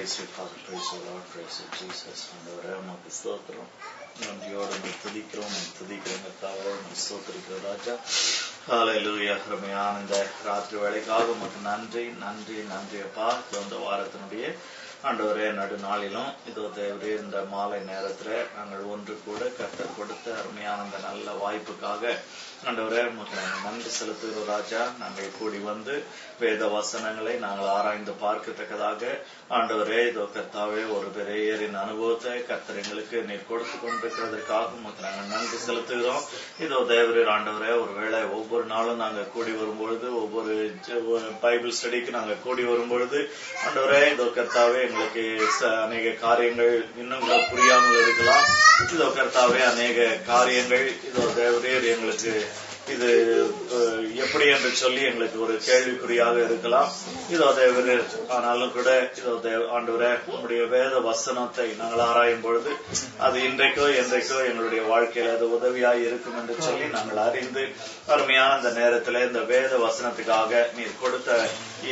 Praise you, Father. Praise you, Lord. Praise you, Jesus. ஆண்டவரே உமக்கு ஸ்தோத்திரம். நன்றியோடு உம்மை துதிக்கிறோம். கர்த்தாவே உம்மை ஸ்தோத்திரிக்கிறோம் ராஜா. ஹல்லேலூயா. அருமையான இந்த ராத்திரி வேளைக்காக உமக்கு நன்றி நன்றி நன்றி அப்பா. இந்த வாரத்தினுடைய ஆண்டவரே நடுநாளிலும் இதோ தேவரே இந்த மாலை நேரத்துல நாங்கள் ஒன்று கூட கர்த்தர் கொடுத்த அருமையான இந்த நல்ல வாய்ப்புக்காக ஆண்டவரே உமக்கு நாங்கள் நன்றி செலுத்துகிறோம் ராஜா. நாங்கள் கூடி வந்து வேத வசனங்களை நாங்கள் ஆராய்ந்து பார்க்கத்தக்கதாக ஆண்டவரே இதோ கர்த்தாவே ஒரு பெரியரின் அனுபவத்தை கர்த்தர் எங்களுக்கு நீர் கொடுத்து கொண்டிருக்கிறதற்காக உமக்கு நாங்கள் நன்றி செலுத்துகிறோம். இதோ தேவரீர் ஆண்டவரே ஒருவேளை ஒவ்வொரு நாளும் நாங்கள் கூடி வரும்பொழுது ஒவ்வொரு பைபிள் ஸ்டடிக்கு நாங்கள் கூடி வரும்பொழுது ஆண்டவரே இதோ கர்த்தாவே எங்களுக்கு அநேக காரியங்கள் இன்னும் கூட புரியாமல் இருக்கலாம். இதோ கர்த்தாவே அநேக காரியங்கள் இதோ தேவரீர் எங்களுக்கு இது எப்படி என்று சொல்லி எங்களுக்கு ஒரு கேள்விக்குறியாக இருக்கலாம். இதோ தேவரீர் ஆனாலும் கூட இதோ ஆண்டவரே உங்களுடைய வேத வசனத்தை நாங்கள் ஆராயும் பொழுது அது இன்றைக்கோ என்றைக்கோ எங்களுடைய வாழ்க்கையில் அது உதவியாய் இருக்கும் என்று சொல்லி நாங்கள் அறிந்து அருமையான அந்த நேரத்தில் இந்த வேத வசனத்துக்காக நீர் கொடுத்த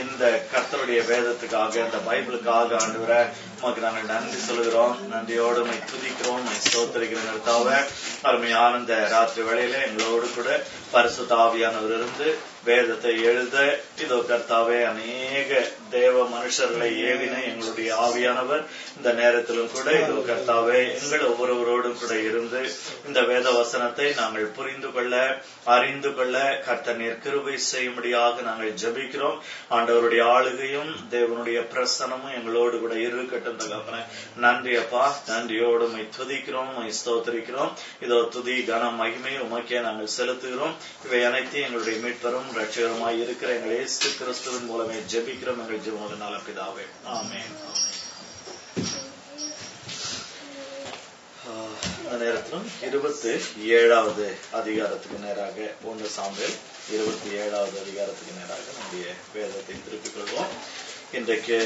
இந்த கர்த்தருடைய வேதத்துக்காக இந்த பைபிளுக்காக ஆண்டவரே உமக்கு நாங்கள் நன்றி சொல்கிறோம். நன்றியோடு உம்மை துதிக்கிறோம், உம்மை ஸ்தோத்திரிக்கிறோம் கர்த்தாவே. அருமையான இந்த ராத்திரி வேளையில எங்களோடு கூட பரிசுத்த ஆவியானவர் இருந்து வேதத்தை எழுத இதோ கர்த்தாவே அநேக தேவ மனுஷர்களை ஏவின எங்களுடைய ஆவியானவர் இந்த நேரத்திலும் கூட இதோ கர்த்தாவே எங்கள் ஒவ்வொருவரோடும் கூட இருந்து இந்த வேத வசனத்தை நாங்கள் புரிந்து கொள்ள அறிந்து கொள்ள கர்த்தர் நீர் கிருபை செய்யும்படியாக நாங்கள் ஜெபிக்கிறோம். ஆண்டவருடைய ஆளுகையும் தேவனுடைய பிரசனமும் எங்களோடு கூட இருக்கட்டும் தகப்பனே. நன்றி அப்பா. நன்றியோடு உம்மை துதிக்கிறோம், உம்மை ஸ்தோத்திரிக்கிறோம். இதோ துதி கனம் மகிமை உமக்கே நாங்கள் செலுத்துகிறோம். இவை அனைத்தையும் எங்களுடைய மீட்பரும் ரட்சகருமாய் இருக்கிற எங்கள் இயேசு கிறிஸ்துவின் மூலமே ஜெபிக்கிறோம் எங்கள் ஜீவனுள்ள நல்ல பிதாவே. ஆமென். அந்த நேரத்திலும் 27வது அதிகாரத்துக்கு நேராக 1 சாமுவேல் 27வது அதிகாரத்துக்கு நேராக நம்முடைய வேதத்தை திருப்பிக் கொள்வோம். இன்றைக்கு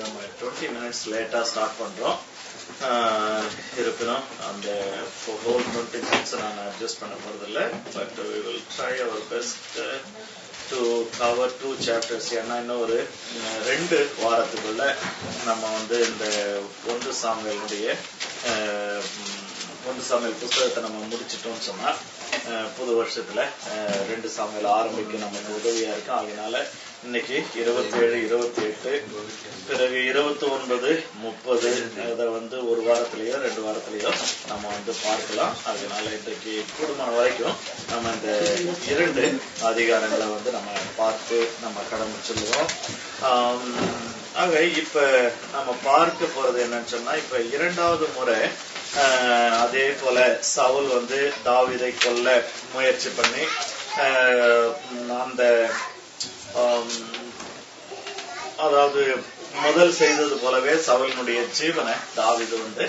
நம்ம 20 மினிட்ஸ் லேட்டா ஸ்டார்ட் பண்றோம். இருப்பினும் அந்த ஹோல் 20 மினிட்ஸ் நான் அட்ஜஸ்ட் பண்ண போறதில்லை. But we will try our best to cover 2 chapters. ஏன்னா இன்னும் ஒரு 2 வாரத்துக்குள்ள நம்ம வந்து இந்த 1 சாமுவேலுடைய 1 சாமுவேல் புத்தகத்தை நம்ம முடிச்சிட்டோம்னு சொன்னா புது வருஷத்துல 2 சாமுவேல் ஆரம்பிக்க நமக்கு உதவியா இருக்கும். அதனால இன்னைக்கு 27, 28 பிறகு 29, 30 அதை வந்து ஒரு வாரத்திலேயோ 2 வாரத்திலேயோ நம்ம வந்து பார்க்கலாம். அதனால இன்றைக்கு கூடுமான வரைக்கும் நம்ம இந்த 2 அதிகாரங்களை வந்து நம்ம பார்த்து நம்ம கடமை சொல்லுவோம். ஆக இப்ப நம்ம பார்க்க போறது என்னன்னு சொன்னா இப்ப 2வது முறை அதே போல சவுல் வந்து தாவீதை கொல்ல முயற்சி பண்ணி அந்த அதாவது முதல் செய்தது போலவே சவுலினுடைய ஜீவனை தாவீது வந்து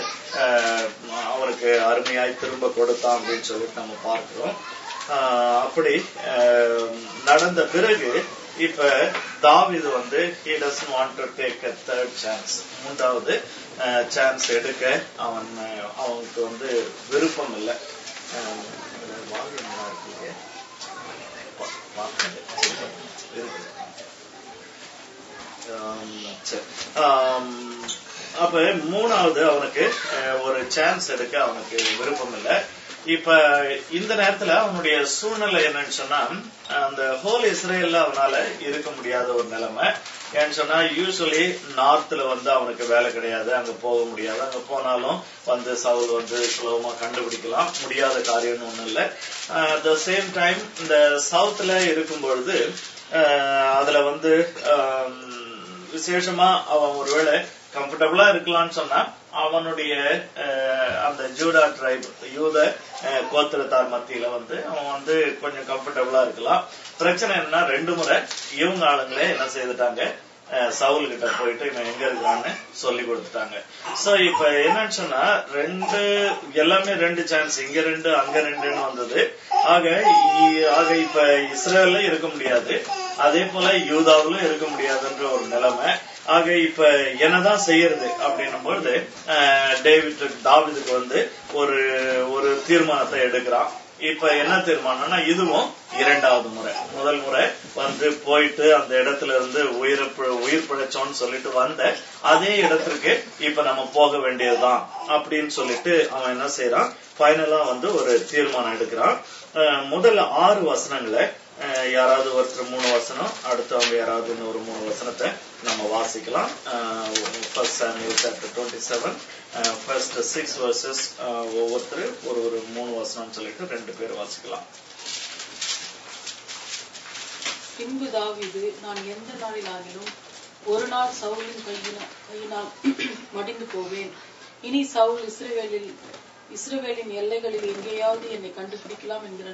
அவருக்கு அருமையாய் திரும்ப கொடுத்தான் அப்படின்னு சொல்லிட்டு நம்ம பார்க்கிறோம். அப்படி நடந்த பிறகு இப்ப தாவீது வந்து he doesn't want to take a third chance. 3வது சான்ஸ் எடுக்க அவனுக்கு வந்து விருப்பம் இல்லை. அப்ப 3வது அவனுக்கு ஒரு சான்ஸ் எடுக்க அவனுக்கு விருப்பம் இல்லை. இப்ப இந்த நேரத்துல அவனுடைய சூழ்நிலை என்னன்னு சொன்னா அந்த ஹோல் இஸ்ரேல்ல அவனால இருக்க முடியாத ஒரு நிலைமை. ஏன்னு சொன்னா யூசுவலி நார்த்ல வந்து அவனுக்கு வேலை கிடையாது, அங்க போக முடியாது. அங்க போனாலும் வந்து சவுல் வந்து சுலபமா கண்டுபிடிக்கலாம், முடியாத காரியம்னு ஒண்ணும் இல்லை. அட் த சேம் டைம் இந்த சவுத்ல இருக்கும் பொழுது அதுல வந்து விசேஷமா அவன் ஒருவேளை கம்ஃபர்டபுளா இருக்கலாம்னு சொன்னா அவனுடைய அந்த ஜூடா ட்ரைப் யூத கோத்திரத்தார் மத்தியில வந்து அவன் வந்து கொஞ்சம் கம்ஃபர்டபுளா இருக்கலாம். பிரச்சனை என்ன, 2 முறை இவங்க ஆளுங்களே என்ன செய்துட்டாங்க, சவுல் கிட்ட போயிட்டு இவன் எங்க இருக்கான்னு சொல்லி கொடுத்துட்டாங்க. சோ இப்ப என்னன்னு சொன்னா எல்லாமே 2 சான்ஸ், இங்க 2 அங்க 2ன்னு வந்தது. ஆக இப்ப இஸ்ரேல்ல இருக்க முடியாது, அதே போல யூதாவிலும் இருக்க முடியாதுன்ற ஒரு நிலைமை. ஆக இப்ப என்னதான் செய்யறது அப்படின்னும் பொழுது தாவீதுக்கு வந்து ஒரு தீர்மானத்தை எடுக்கிறான். இப்ப என்ன தீர்மானம்னா இதுவும் இரண்டாவது முறை. முதல் முறை வந்து போயிட்டு அந்த இடத்துல இருந்து உயிர் பிழைச்சோன்னு சொல்லிட்டு வந்த அதே இடத்திற்கு இப்ப நம்ம போக வேண்டியதுதான் அப்படின்னு சொல்லிட்டு அவன் என்ன செய்யறான், ஃபைனலா வந்து ஒரு தீர்மானம் எடுக்கிறான். முதல்ல 6 வசனங்களை யாராவது ஒருத்தர் 3 வசனம், அடுத்தவங்க யாராவது இன்னொரு 3 வசனத்தை நம்ம வாசிக்கலாம். First Samuel chapter 27 first 6 verses ஒவ்வொருத்தர் ஒரு 3 வசனம் சொல்லிட்டு 2 பேர் வாசிக்கலாம். பின்பு தாவீது, நான் எந்த நாளில் ஆகிலும் ஒரு நாள் சவுலின் கையினால் மடிந்து போவேன். இனி சவுல் இஸ்ரவேலின் எல்லைகளில் எங்கேயாவது என்னை கண்டுபிடிக்கலாம் என்கிற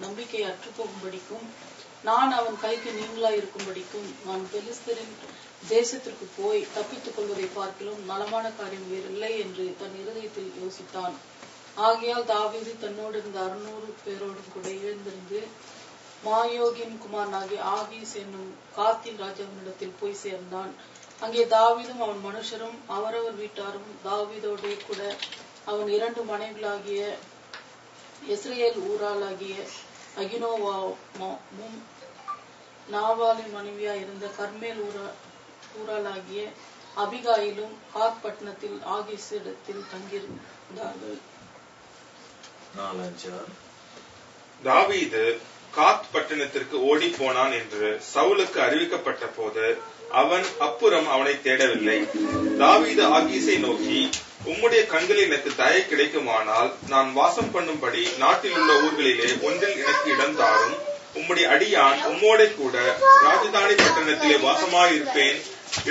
நம்பிக்கை அற்றுப்போகும்படிக்கும் நான் அவன் கைக்கு நீங்களா இருக்கும்படிக்கும் நான் பெலிஸ்தரின் தேசத்திற்கு போய் தப்பித்துக் கொள்வதை பார்க்கிலும் நலமான காரியம் வேறில்லை என்று தன் இருதயத்தில் யோசித்தான். ஆகையால் தாவீது தன்னோடு இருந்த 600 பேரோடும் கூட எழுந்திருந்து மாயோகின் குமாரனாகிய ஆகீஸ் என்னும் காத்தின் ராஜாவினிடத்தில் போய் சேர்ந்தான். அங்கே தாவீதும் அவன் மனுஷரும் அவரவர் வீட்டாரும் தாவீதோடு கூட அவன் 2 மனைவிகளாகிய இஸ்ரேல் ஊராளாகிய அகினோவாமும் நாபாலின் மனைவியா இருந்த கர்மேல் ஊராளாகிய அபிகாயிலும் காத் பட்டணத்தில் ஆகீஸ் இடத்தில் தங்கியிருந்தார்கள். தாவீது காத் பட்டணத்திற்கு ஓடி போனான் என்று சவுலுக்கு அறிவிக்கப்பட்ட போது அவன் அப்புறம் அவனை தேடவில்லை. தாவீது ஆகீஸை நோக்கி, உம்முடைய கண்களில் எனக்கு தயை கிடைக்குமானால் நான் வாசம் பண்ணும்படி நாட்டில் உள்ள ஊர்களிலே ஒன்றில் எனக்கு இடம் தாரும். உம்முடைய அடியான் உம்மோட கூட ராஜதானி பட்டணத்திலே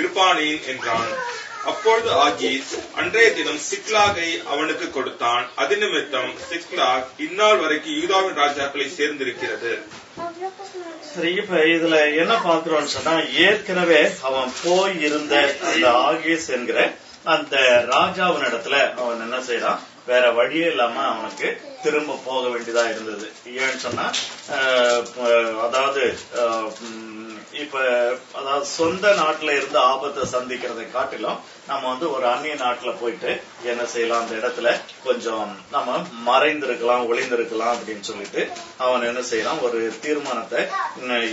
இருப்பானேன் என்றான். அப்பொழுது ஆகீஸ் அன்றைய தினம் சிக்லாகை அவனுக்கு கொடுத்தான். அது நிமித்தம் சிக்லாக் இந்நாள் வரைக்கும் யூதாவின் ராஜாக்களை சேர்ந்திருக்கிறது. சரி, இப்ப இதுல என்ன பாக்குறோம்னு சொன்னா, ஏற்கனவே அவன் போய் இருந்த அந்த ஆகீஸ் என்கிற அந்த ராஜாவின் இடத்துல அவன் என்ன செய்யறான், வேற வழியே இல்லாம அவனுக்கு திரும்ப போக வேண்டியதா இருந்தது. ஏன்னு சொன்னா, அதாவது சொந்த நாட்டுல இருந்து ஆபத்தை சந்திக்கிறதை காட்டிலும் நம்ம வந்து ஒரு அந்நிய நாட்டுல போயிட்டு என்ன செய்யலாம், அந்த இடத்துல கொஞ்சம் நம்ம மறைந்திருக்கலாம், ஒளிந்திருக்கலாம் அப்படின்னு சொல்லிட்டு அவன் என்ன செய்யறான், ஒரு தீர்மானத்தை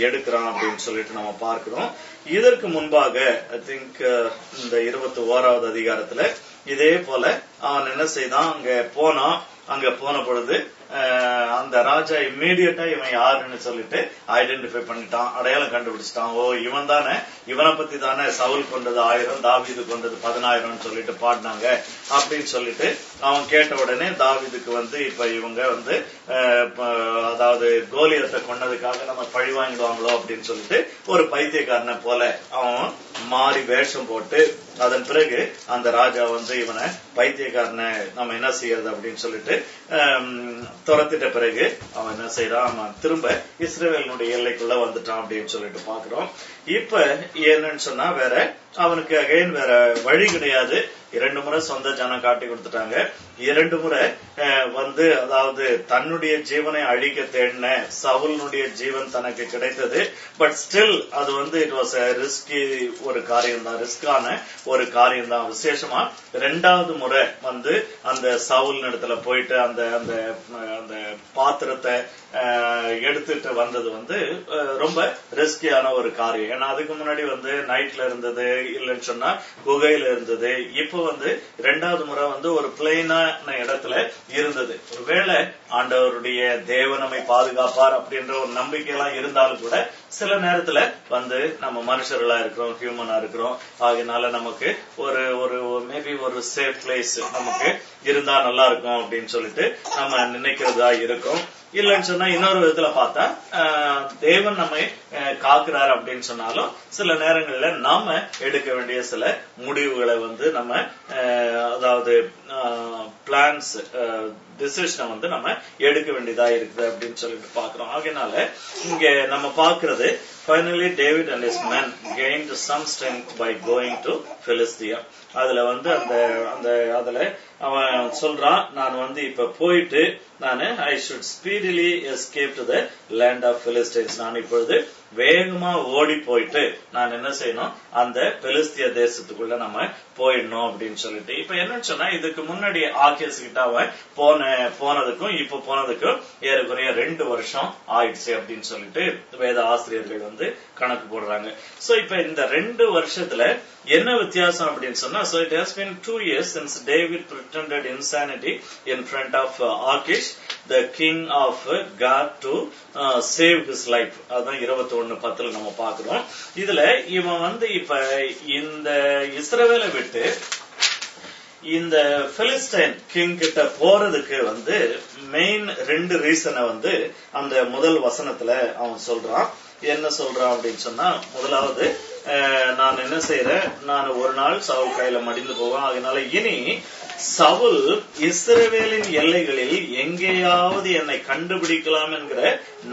எடுக்கிறான் அப்படின்னு சொல்லிட்டு நம்ம பார்க்கிறோம். இதற்கு முன்பாக ஐ திங்க் இந்த 21வது அதிகாரத்துல இதே போல அவன் என்ன செய்தான், அங்க போன பொழுது அந்த ராஜா இம்மீடியட்டா இவன் யாருன்னு சொல்லிட்டு ஐடென்டிஃபை பண்ணிட்டான், அடையாளம் கண்டுபிடிச்சிட்டான். ஓ, இவன் தானே, இவனை பத்தி தானே சவுல் கொண்டது 1000, தாவீது கொண்டது 10,000 சொல்லிட்டு பாடினாங்க அப்படின்னு சொல்லிட்டு அவன் கேட்ட உடனே தாவீதுக்கு வந்து இப்ப இவங்க வந்து அதாவது கோலியத்தை கொண்டதுக்காக நம்ம பழி வாங்கிடுவாங்களோ அப்படின்னு சொல்லிட்டு ஒரு பைத்தியக்காரனை போல அவன் மாறி வேஷம் போட்டு, அதன் பிறகு அந்த ராஜா வந்து இவனை பைத்தியக்காரனை நம்ம என்ன செய்யறது அப்படின்னு சொல்லிட்டு துரத்திட்ட பிறகு அவன் என்ன செய்யறான், அவன் திரும்ப இஸ்ரவேலினுடைய எல்லைக்குள்ள வந்துட்டான் அப்படின்னு சொல்லிட்டு பாக்குறோம். இப்ப என்னன்னு சொன்னா, வேற அவனுக்கு அகைன் வேற வழி கிடையாது. 2 முறை சொந்த ஜனம் காட்டி கொடுத்துட்டாங்க. 2 முறை வந்து அதாவது தன்னுடைய ஜீவனை அழிக்க தேடின சவுலுடைய ஜீவன் தனக்கு கிடைத்தது. பட் ஸ்டில் அது வந்து இட் வாஸ் ரிஸ்கி ஒரு காரியம் தான், ரிஸ்கான ஒரு காரியம் தான். விசேஷமா 2வது முறை வந்து அந்த சவுல் இடத்துல போயிட்டு அந்த அந்த அந்த பாத்திரத்தை எடுத்துட்டு வந்தது வந்து ரொம்ப ரிஸ்கியான ஒரு காரியம். ஏன்னா அதுக்கு முன்னாடி வந்து நைட்ல இருந்தது, இல்லைன்னு சொன்னா குகையில இருந்தது. இப்ப வந்து 2வது முறை வந்து ஒரு பிளைனான இடத்துல இருந்தது. ஒருவேளை ஆண்டவருடைய தேவன் நம்மை பாதுகாப்பார் அப்படின்ற ஒரு நம்பிக்கை எல்லாம் இருந்தாலும் கூட சில நேரத்துல வந்து நம்ம மனுஷர்களா இருக்கிறோம், ஹியூமனா இருக்கிறோம். அதனால நமக்கு ஒரு மேபி ஒரு சேஃப் பிளேஸ் நமக்கு இருந்தா நல்லா இருக்கும் அப்படின்னு சொல்லிட்டு நம்ம நினைக்கிறதா இருக்கும். இல்லைன்னு சொன்னா இன்னொரு விதத்துல பார்த்தா தேவன் நம்மை காக்குறாரு அப்படின்னு சொன்னாலும் சில நேரங்கள்ல நாம எடுக்க வேண்டிய சில முடிவுகளை வந்து நம்ம அதாவது பிளான்ஸ் டிசிஷனை வந்து நம்ம எடுக்க வேண்டியதா இருக்குது அப்படின்னு சொல்லிட்டு பாக்குறோம். ஆகையினால இங்க நம்ம பாக்குறது, finally David and his men gained some strength by going to Philistia. அதுல வந்து அதுல அவன் சொல்றான், நான் வந்து இப்ப போயிட்டு I should speedily escape to the land of Philistines. நான் இப்பொழுது வேகமா ஓடி போயிட்டு நான் என்ன செய்யணும், அந்த பெலிஸ்திய தேசத்துக்குள்ள நம்ம போயிடணும் அப்படின்னு சொல்லிட்டு. இப்ப என்னன்னு சொன்னா, இதுக்கு முன்னாடி ஆகேஸ் கிட்ட அவன் போனதுக்கும் இப்ப போனதுக்கும் ஏறக்குறைய 2 வருஷம் ஆயிடுச்சு அப்படின்னு சொல்லிட்டு வேத ஆசிரியர்கள் வந்து கணக்கு போடுறாங்க. சோ இப்ப இந்த 2 வருஷத்துல என்ன வித்தியாசம் அப்படின்னு சொன்னா, so it has been 2 years since David pretended insanity in front of Achish, the king of God, to save his life. அதான் 21:10 நம்ம பாக்குறோம். இதுல இவன் வந்து இப்ப இந்த இஸ்ரவேலை விட்டு இந்த பிலிஸ்டைன் கிங் கிட்ட போறதுக்கு வந்து மெயின் 2 ரீசனை வந்து அந்த முதல் வசனத்துல அவன் சொல்றான். என்ன சொல்றான் அப்படின்னு சொன்னா, முதலாவது, நான் என்ன செய்யறேன், நான் ஒரு நாள் சவுல் கையில மடிந்து போவேன், அதனால இனி சவுல் இஸ்ரவேலின் எல்லைகளில் எங்கேயாவது என்னை கண்டுபிடிக்கலாம் என்கிற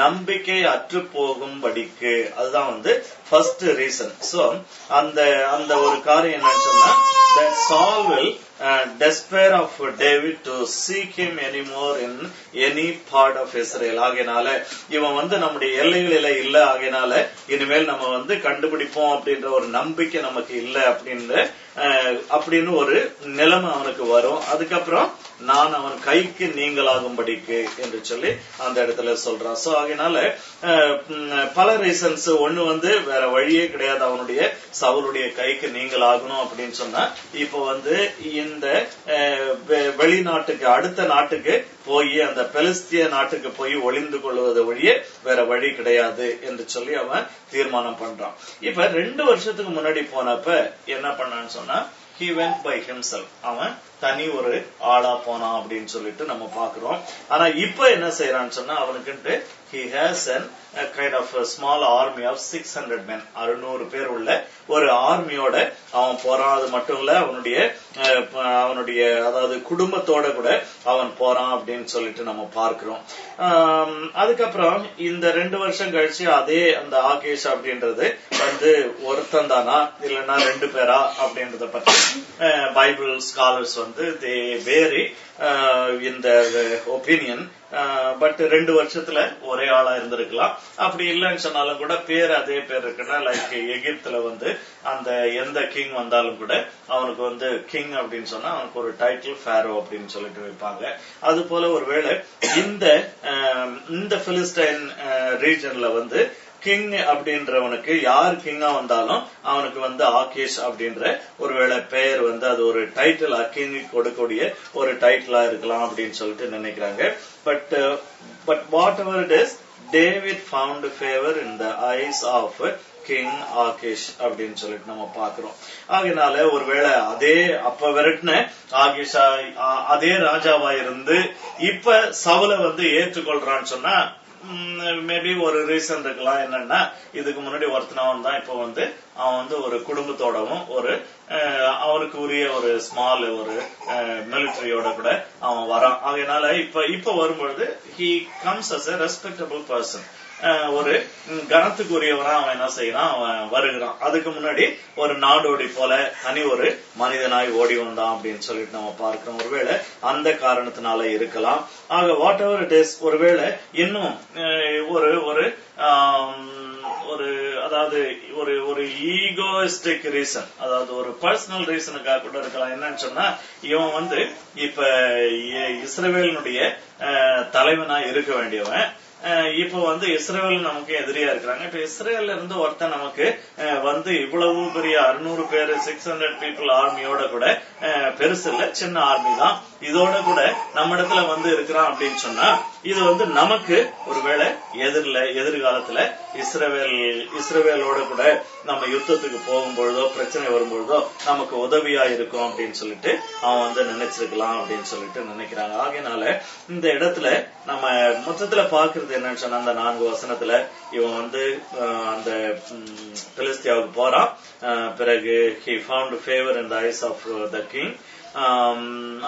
நம்பிக்கை அற்று போகும்படிக்கு. அதுதான் வந்து ஃபர்ஸ்ட் ரீசன். சோ அந்த ஒரு காரியம் என்னன்னு சொன்னா, that Saul will despair of David to seek him anymore in any part of Israel. ஆகையினால இவன் வந்து நம்முடைய எல்லைகளில இல்ல, ஆகையினால இனிமேல் நம்ம வந்து கண்டுபிடிப்போம் அப்படின்ற ஒரு நம்பிக்கை நமக்கு இல்ல அப்படின்னு ஒரு நிலைமை அவனுக்கு வரும். அதுக்கப்புறம் நான் அவன் கைக்கு நீங்களாகும்படிக்கு என்று சொல்லி அந்த இடத்துல சொல்றான். சோ ஆகையினால பல ரீசன்ஸ். ஒண்ணு வந்து வேற வழியே கிடையாது, அவனுடைய சவுலுடைய கைக்கு நீங்களாகணும் அப்படின்னு சொன்னா, இப்ப வந்து இந்த வெளிநாட்டுக்கு அடுத்த நாட்டுக்கு போய் அந்த பெலிஸ்திய நாட்டுக்கு போய் ஒளிந்து கொள்வது வழியே வேற வழி கிடையாது என்று சொல்லி அவன் தீர்மானம் பண்றான். இப்ப 2 வருஷத்துக்கு முன்னாடி போனப்ப என்ன பண்ணான்னு சொன்னா, he went by himself. அவன் தனி ஒரு ஆளா போனான் அப்படின்னு சொல்லிட்டு நம்ம பாக்குறோம். ஆனா இப்ப என்ன செய்யறான்னு சொன்னா, அவனுக்குன்ட்டு he has a kind of a small army of 600 men. 600 பேர் உள்ள ஒரு ஆர்மியோட அவன் போறான். அது மட்டும் இல்ல, அவனுடைய அதாவது குடும்பத்தோட கூட அவன் போறான் அப்படின்னு சொல்லிட்டு நம்ம பார்க்கிறோம். அதுக்கப்புறம் இந்த 2 வருஷம் கழிச்சு அதே அந்த ஆகேஷ் அப்படின்றது வந்து ஒருத்தன் தானா இல்லைன்னா 2 பேரா அப்படின்றத பத்தி பைபிள் ஸ்காலர்ஸ் வந்து தே வேரி இந்த ஒப்பீனியன். பட் 2 வருஷத்துல ஒரே ஆளா இருந்திருக்கலாம். அப்படி இல்லைன்னு சொன்னாலும் கூட பேர் அதே பேர் இருக்குன்னா, லைக் எகிப்துல வந்து அந்த எந்த கிங் வந்தாலும் கூட அவனுக்கு வந்து கிங் அப்படின்னு சொன்னா அவனுக்கு ஒரு டைட்டில் ஃபேரோ அப்படின்னு சொல்லிட்டு வைப்பாங்க. அது போல ஒருவேளை இந்த பிலிஸ்டைன் ரீஜன்ல வந்து கிங் அப்படின்றவனுக்கு யார் கிங்கா வந்தாலும் அவனுக்கு வந்து ஆகேஷ் அப்படின்ற ஒருவேளை பெயர் வந்து அது ஒரு டைட்டில், கிங் கொடுக்கக்கூடிய ஒரு டைட்டிலா இருக்கலாம் அப்படின்னு சொல்லிட்டு நினைக்கிறாங்க. But whatever it is, David found favour in the eyes of king Achish அப்படின்னு சொல்லிட்டு நம்ம பாக்குறோம். ஆகையினால ஒருவேளை அதே அப்ப விரட்டின ஆகேஷா அதே ராஜாவா இருந்து இப்ப சவுல வந்து ஏற்றுக்கொள்றான்னு சொன்னா, மேபி ஒரு ரீசன் இருக்கலாம். என்னன்னா, இதுக்கு முன்னாடி ஒருத்தனவன் தான் இப்ப வந்து அவன் வந்து ஒரு குடும்பத்தோடவும் ஒரு அவனுக்கு உரிய ஒரு ஸ்மால் ஒரு மிலிட்டரியோட கூட அவன் வரான். அதனால இப்ப வரும்பொழுது he comes as a respectable person. ஒரு கனத்துக்குரியவனா அவன் என்ன செய்யறான், அவன் வருகிறான். அதுக்கு முன்னாடி ஒரு நாடோடி போல தனி ஒரு மனிதனாய் ஓடி வந்தான் அப்படின்னு சொல்லிட்டு நம்ம பார்க்கிறோம். ஒருவேளை அந்த காரணத்தினால இருக்கலாம். ஆக வாட் எவர் இட் இஸ், ஒருவேளை இன்னும் ஒரு அதாவது ஒரு ஈகோயிஸ்டிக் ரீசன், அதாவது ஒரு பர்சனல் ரீசனுக்காக கூட இருக்கலாம். என்னன்னு சொன்னா, இவன் வந்து இப்ப இஸ்ரவேலினுடைய தலைவனா இருக்க வேண்டியவன் இப்ப வந்து இஸ்ரேல் நமக்கு எதிரியா இருக்கிறாங்க. இப்ப இஸ்ரேல்ல இருந்து ஒருத்தன் நமக்கு வந்து இவ்வளவு பெரிய 600 பேரு 600 பீப்புள் ஆர்மியோட கூட பெருசு இல்ல, சின்ன ஆர்மி தான், இதோட கூட நம்ம இடத்துல வந்து இருக்கிறான் அப்படின்னு சொன்னா, இது வந்து நமக்கு ஒருவேளை எதிர்காலத்துல இஸ்ரவேலோட கூட நம்ம யுத்தத்துக்கு போகும்பொழுதோ பிரச்சனை வரும்பொழுதோ நமக்கு உதவியா இருக்கும் அப்படின்னு சொல்லிட்டு அவன் வந்து நினைச்சிருக்கலாம் அப்படின்னு சொல்லிட்டு நினைக்கிறாங்க. ஆகையினால இந்த இடத்துல நம்ம மொத்தத்துல பாக்குறது என்னன்னு சொன்னா, அந்த 4 வசனத்துல இவன் வந்து அந்த பெலிஸ்தியாவுக்கு போறான். பிறகு he found favor in the eyes of the king.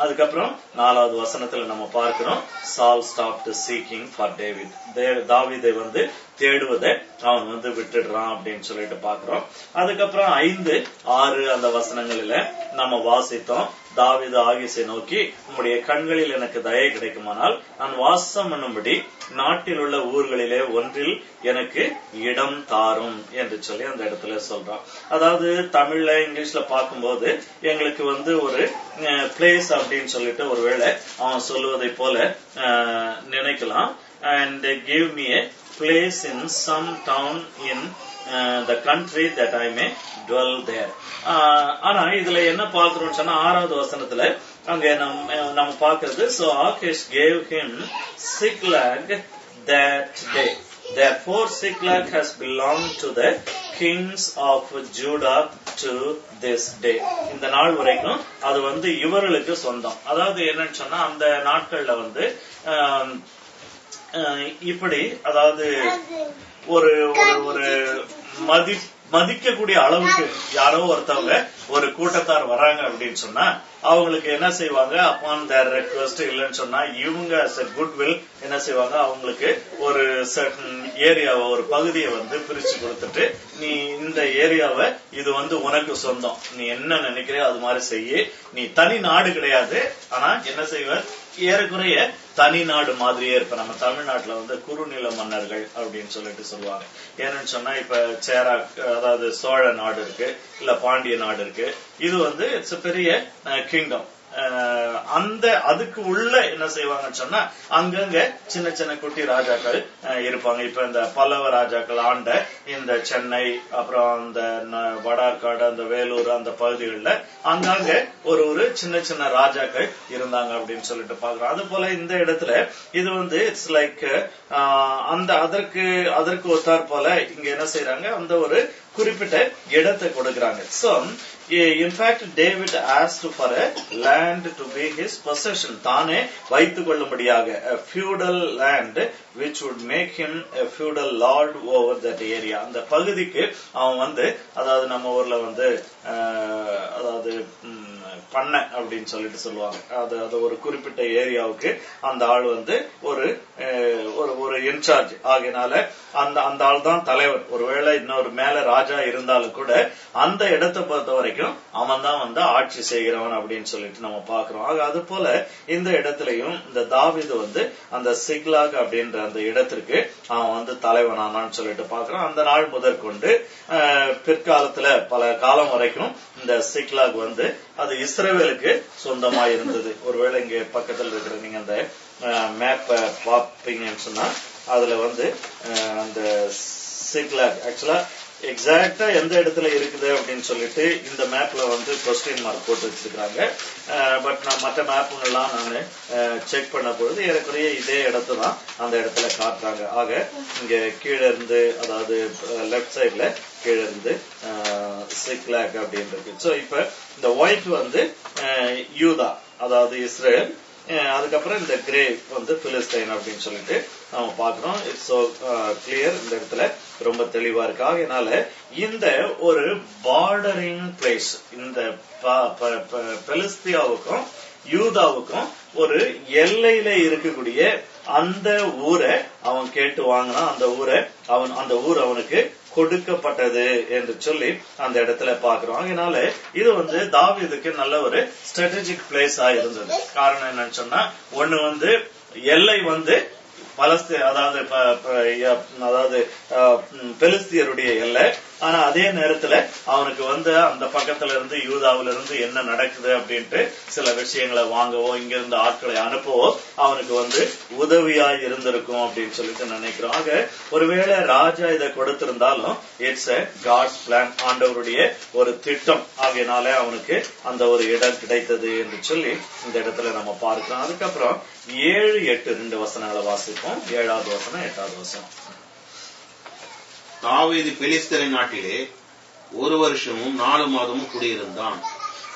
அதுக்கப்புறம் 4வது வசனத்துல நம்ம பார்க்கிறோம், Saul stopped seeking for David. தாவீதை வந்து தேடுவதை அவன் வந்து விட்டுடுறான் அப்படின்னு சொல்லிட்டு பாக்குறோம். அதுக்கப்புறம் 5, 6 அந்த வசனங்களில நம்ம வாசித்தோம். தாவீது ஆகீசை நோக்கி, உம்முடைய கண்களில் எனக்கு தயை கிடைக்குமானால் நான் வாசம் பண்ணும்படி நாட்டில் உள்ள ஊர்களிலே ஒன்றில் எனக்கு இடம் தாரும் என்று சொல்லி அந்த இடத்துல சொல்றான். அதாவது தமிழ்ல இங்கிலீஷ்ல பார்க்கும்போது எங்களுக்கு வந்து ஒரு பிளேஸ் அப்படின்னு சொல்லிட்டு ஒருவேளை அவன் சொல்லுவதை போல நினைக்கலாம். and give me a place in some town in the country that I may dwell there. ஆனா இதுல என்ன பார்க்கிறோம் சொன்னா 6வது வசனத்துல அங்க நம்ம பார்க்கிறது, so Achish gave him Ziklag that day. Therefore Ziklag has belonged to the kings of Judah to this day. இந்த நாள் வரைக்கும் அது வந்து இவர்களுக்கு சொந்தம். அதாவது என்னன்னு சொன்னா அந்த நாட்கள்ல வந்து இப்படி அதாவது ஒரு ஒரு மதிக்கக்கூடிய அளவுக்கு யாரோ ஒருத்தவங்க ஒரு கூட்டத்தார் வராங்க அப்படின்னு சொன்னா அவங்களுக்கு என்ன செய்வாங்க, அப்பான் தேர் ரெக்வெஸ்ட் இல்லைன்னு சொன்னா இவங்க குட் வில் என்ன செய்வாங்க, அவங்களுக்கு ஒரு சர்டன் ஏரியாவை ஒரு பகுதியை வந்து பிரிச்சு கொடுத்துட்டு, நீ இந்த ஏரியாவை இது வந்து உனக்கு சொந்தம், நீ என்ன நினைக்கிறியோ அது மாதிரி செய்ய, நீ தனி நாடு கிடையாது, ஆனா என்ன செய்வ, ஏறக்குறைய தனி நாடு மாதிரியே இருப்ப. நம்ம தமிழ்நாட்டுல வந்து குறுநில மன்னர்கள் அப்படின்னு சொல்லிட்டு சொல்லுவாங்க. ஏன்னு சொன்னா இப்ப சேரா அதாவது சோழ நாடு இருக்கு, இல்ல பாண்டிய நாடு இருக்கு. இது வந்து இட்ஸ் பெரிய கிங்டம். அந்த அதுக்கு உள்ள என்ன செய்வாங்கன்னு சொன்னா அங்கங்க சின்ன சின்ன குட்டி ராஜாக்கள் இருப்பாங்க. இப்ப இந்த பல்லவ ராஜாக்கள் ஆண்ட இந்த சென்னை, அப்புறம் அந்த வடார்காடு, அந்த வேலூர் அந்த பகுதிகளில் அங்கங்க ஒரு சின்ன சின்ன ராஜாக்கள் இருந்தாங்க அப்படின்னு சொல்லிட்டு பாக்குறோம். அது போல இந்த இடத்துல இது வந்து இட்ஸ் லைக் அந்த அதற்கு ஒத்தார் போல இங்க என்ன செய்யறாங்க, அந்த ஒரு குறிப்பிட்ட இடத்தை கொடுக்கிறாங்க. So in fact David asked for a land to be his possession. தானே வைத்துக் கொள்ளும்படியாக a feudal land which would make him a feudal lord over that area. அந்த பகுதிக்கு அவன் வந்து அதாவது நம்ம ஊர்ல வந்து அதாவது பண்ண அப்படின்னு சொல்லிட்டு சொல்லுவாங்க. அது ஒரு குறிப்பிட்ட ஏரியாவுக்கு அந்த ஆள் வந்து ஒரு இன்சார்ஜ் ஆகினால அந்த ஆள் தான் தலைவர். ஒருவேளை இன்னொரு மேல ராஜா இருந்தாலும் கூட அந்த இடத்தை பொறுத்த வரைக்கும் அவன் தான் வந்து ஆட்சி செய்கிறவன் அப்படின்னு சொல்லிட்டு நம்ம பாக்குறோம். ஆக அது போல இந்த இடத்துலயும் இந்த தாவீது வந்து அந்த சிக்லாக் அப்படின்ற அந்த இடத்திற்கு அவன் வந்து தலைவனானான்னு சொல்லிட்டு பாக்குறோம். அந்த நாள் முதற்கொண்டு பிற்காலத்துல பல காலம் வரைக்கும் இந்த சிக்லாக் வந்து அது இஸ்ரவேலுக்கு சொந்தமா இருந்தது. ஒருவேளை இங்க பக்கத்துல இருக்கிற நீங்க அந்த மேப்ப பாப்பீங்கன்னு சொன்னா அதுல வந்து அந்த சிக்லாக் ஆக்சுவலா எக்ஸாக்டா எந்த இடத்துல இருக்குது அப்படின்னு சொல்லிட்டு இந்த மேப்ல வந்து கொஸ்டின் மார்க் போட்டு வச்சிருக்காங்க. பட் நான் மற்ற மேப்புங்கெல்லாம் நான் செக் பண்ண பொழுது ஏறக்குறைய இதே இடத்து தான் அந்த இடத்துல காட்டுறாங்க. ஆக இங்க கீழே இருந்து அதாவது லெப்ட் சைட்ல கீழே இருந்து சிக்லாக் அப்படின்றது. ஸோ இப்ப இந்த ஒயிட் வந்து யூதா அதாவது இஸ்ரேல், அதுக்கப்புறம் இந்த கிரே வந்து பிலிஸ்டைன் அப்படின்னு சொல்லிட்டு நம்ம பாக்குறோம். இட்ஸ் சோ கிளியர், இந்த இடத்துல ரொம்ப தெளிவா இருக்கு. அதனால இந்த ஒரு பார்டரிங் பிளேஸ், இந்த பெலிஸ்தியாவுக்கும் யூதாவுக்கும் ஒரு எல்லையில இருக்கக்கூடிய அந்த ஊரை அவன் கேட்டு வாங்கினா, அந்த ஊர் அவனுக்கு கொடுக்கப்பட்டது என்று சொல்லி அந்த இடத்துல பாக்குறோம். அதனால இது வந்து தாவீதுக்கு நல்ல ஒரு ஸ்ட்ராட்டஜிக் பிளேஸா இருந்தது. காரணம் என்னன்னு சொன்னா, ஒண்ணு வந்து எல்லை வந்து அதாவது பெலிஸ்தியருடைய எல்லை, ஆனா அதே நேரத்துல அவனுக்கு வந்து அந்த பக்கத்துல இருந்து யூதாவில இருந்து என்ன நடக்குது அப்படின்ட்டு சில விஷயங்களை வாங்கவோ இங்க இருந்து ஆட்களை அனுப்பவோ அவனுக்கு வந்து உதவியா இருந்திருக்கும் அப்படின்னு சொல்லிட்டு நினைக்கிறோம். ஆக ஒருவேளை ராஜா இதை கொடுத்திருந்தாலும் இட்ஸ் எ காட்ஸ் பிளான், ஆண்டவருடைய ஒரு திட்டம். ஆகையினால அவனுக்கு அந்த ஒரு இடம் கிடைத்தது என்று சொல்லி இந்த இடத்துல நம்ம பார்க்கிறோம். அதுக்கப்புறம் 7, 8 2 வசனங்களை வாசிப்போம். 7வது வசனம் 8வது வசனம். தாவீது பெலிஸ்தரின் நாட்டிலே 1 வருஷமும் 4 மாதமும் குடியிருந்தான்.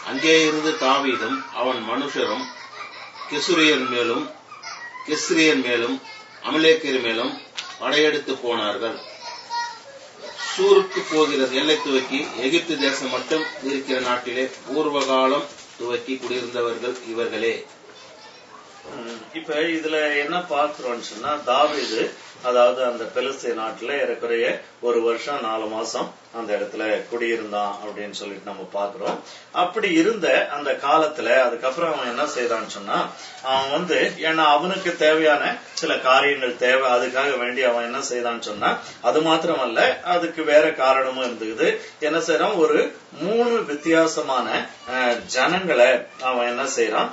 அங்கே இருந்து தாவீதும் அவன் மனுஷரும் கெசுரியர் மேலும் அமலேக்கியர் மேலும் படையெடுத்து போனார்கள். சூருக்கு போகிற எல்லை துவக்கி எகிப்து தேசம் மட்டும் இருக்கிற நாட்டிலே பூர்வகாலம் துவக்கி குடியிருந்தவர்கள் இவர்களே. இப்ப இதுல என்ன பார்க்கிறோம்னு சொன்னா, தாவீது அதாவது அந்த பெலிஸ்திய நாட்டுல ஏறக்குறைய 1 வருஷம் 4 மாசம் அந்த இடத்துல குடியிருந்தான் அப்படின்னு சொல்லிட்டு நம்ம பாக்குறோம். அப்படி இருந்த அந்த காலத்துல அதுக்கப்புறம் அவன் என்ன செய்தான்னு சொன்னா, அவன் ஏன்னா அவனுக்கு தேவையான சில காரியங்கள் தேவை, அதுக்காக வேண்டி அவன் என்ன செய்தான்னு சொன்னா, அது மாத்திரமல்ல அதுக்கு வேற காரணமும் இருந்தது. என்ன செய்யறான், ஒரு 3 வித்தியாசமான ஜனங்களை அவன் என்ன செய்யறான்,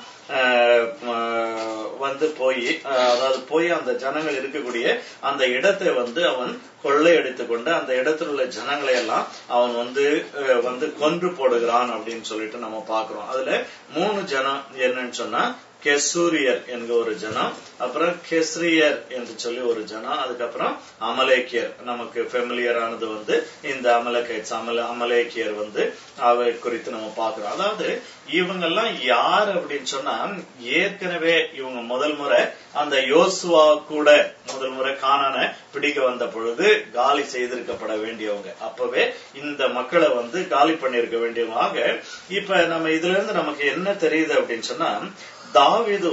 போய் அந்த ஜனங்கள் இருக்கக்கூடிய அந்த இடத்தை அவன் கொள்ளையடித்து கொண்டு அந்த இடத்துல உள்ள ஜனங்களை எல்லாம் அவன் கொன்று போடுகிறான் அப்படின்னு சொல்லிட்டு நம்ம பாக்குறோம். அதுல 3 ஜனம் என்னன்னு சொன்னா, கெசூரியர் என்கிற ஒரு ஜனம், அப்புறம் கெஸ்ரியர் என்று சொல்லி ஒரு ஜனம், அதுக்கப்புறம் அமலேக்கியர். நமக்கு ஃபெமிலியர் ஆனது இந்த அமலேக்கியர் அவை குறித்து நம்ம பாக்குறோம். அதாவது இவங்கெல்லாம் யார் அப்படின்னு சொன்னா, ஏற்கனவே இவங்க முதல் முறை அந்த யோசுவா கூட முதல் முறை கானான பிடிக்க வந்த பொழுது காலி செய்திருக்கப்பட வேண்டியவங்க. அப்பவே இந்த மக்களை காலி பண்ணிருக்க வேண்டியவங்க. இப்ப நம்ம இதுல இருந்து நமக்கு என்ன தெரியுது அப்படின்னு சொன்னா, தாவீது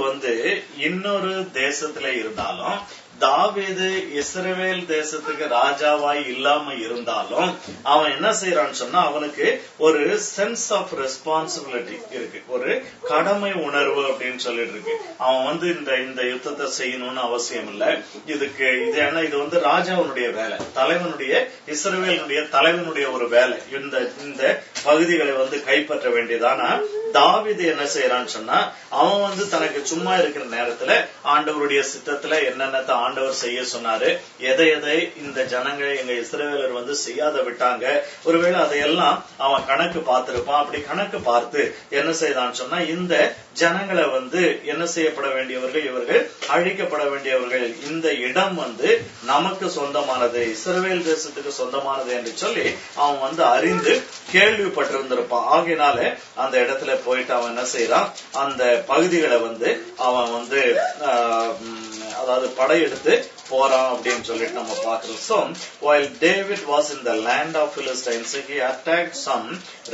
இன்னொரு தேசத்துல இருந்தாலும், தாவீது இஸ்ரவேல் தேசத்துக்கு ராஜாவாய் இல்லாம இருந்தாலும் அவன் என்ன செய்யறான்னு சொன்னா, அவனுக்கு ஒரு சென்ஸ் ஆஃப் ரெஸ்பான்சிபிலிட்டி இருக்கு, ஒரு கடமை உணர்வு அப்படின்னு சொல்லிட்டு இருக்கு. அவன் இந்த யுத்தத்தை செய்யணும்னு அவசியம் இல்லை. ஏன்னா இது ராஜாவுடைய வேலை, தலைவனுடைய இஸ்ரவேலுடைய தலைவனுடைய ஒரு வேலை. இந்த பகுதிகளை கைப்பற்ற வேண்டியதானா தாவீது என்ன செய்யறான்னு சொன்னா, அவன் தனக்கு சும்மா இருக்கிற நேரத்துல ஆண்டவருடைய சித்தத்துல என்னென்ன ஆண்டவர் செய்ய சொன்னாரு, எதை இந்த ஜனங்கள் எங்க இஸ்ரவேலர் செய்யாத விட்டாங்க, ஒருவேளை அதையெல்லாம் அவன் கணக்கு பார்த்திருப்பான். அப்படி கணக்கு பார்த்து என்ன செய்தான்னு சொன்னா, இந்த ஜனங்களை என்ன செய்யப்பட வேண்டியவர்கள், இவர்கள் அழிக்கப்பட வேண்டியவர்கள், இந்த இடம் நமக்கு சொந்தமானது, இஸ்ரவேல் தேசத்துக்கு சொந்தமானது என்று சொல்லி அவன் அறிந்து கேள்விப்பட்டிருந்திருப்பான். ஆகையினால அந்த இடத்துல போயிட்டு அவன் என்ன செய்யறான், அந்த பகுதிகளை அவன் அதாவது படையெடுத்து போறான் அப்படின்னு சொல்லிட்டு நம்ம பாக்குறோம். So while David was in the land of Philistines, he attacked some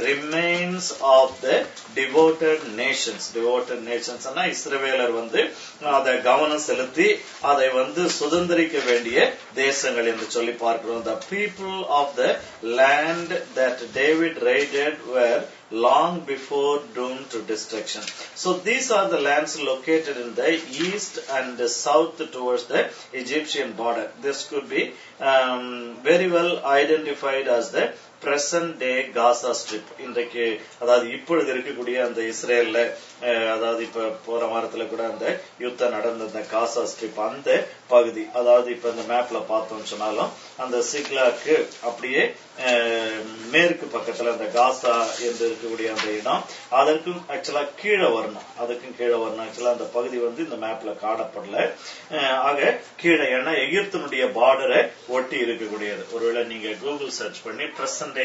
remains of the devoted nations. Devoted nations னா இஸ்ரவேலர் அதை கவனம் செலுத்தி அதை சுதந்திரிக்க வேண்டிய தேசங்கள் என்று சொல்லி பார்க்கிறோம். The people of the land that David raided were long before doomed to destruction. So these are the lands located in the east and the south towards the Egyptian border. This could be very well identified as the present day Gaza Strip. இன்றைக்கு அதாவது இப்பொழுது இருக்கக்கூடிய அந்த இஸ்ரேல்ல அதாவது இப்ப போற வாரத்துல கூட அந்த யுத்தம் நடந்த அந்த காசா ஸ்ட்ரிப் அந்த பகுதி, அதாவது இப்ப இந்த மேப்ல பார்த்தோம்னு சொன்னாலும் அந்த சிக்லாக்கு அப்படியே மேற்கு பக்கத்துல அந்த காசா என்று இருக்கக்கூடிய அந்த இடம், அதற்கும் ஆக்சுவலா கீழே வரணும், ஆக்சுவலா அந்த பகுதி இந்த மேப்ல காணப்படல. ஆக கீழே ஏன்னா எகிப்தினுடைய பார்டரை ஒட்டி இருக்கக்கூடியது. ஒருவேளை நீங்க கூகுள் சர்ச் பண்ணி பிரசன்ட் டே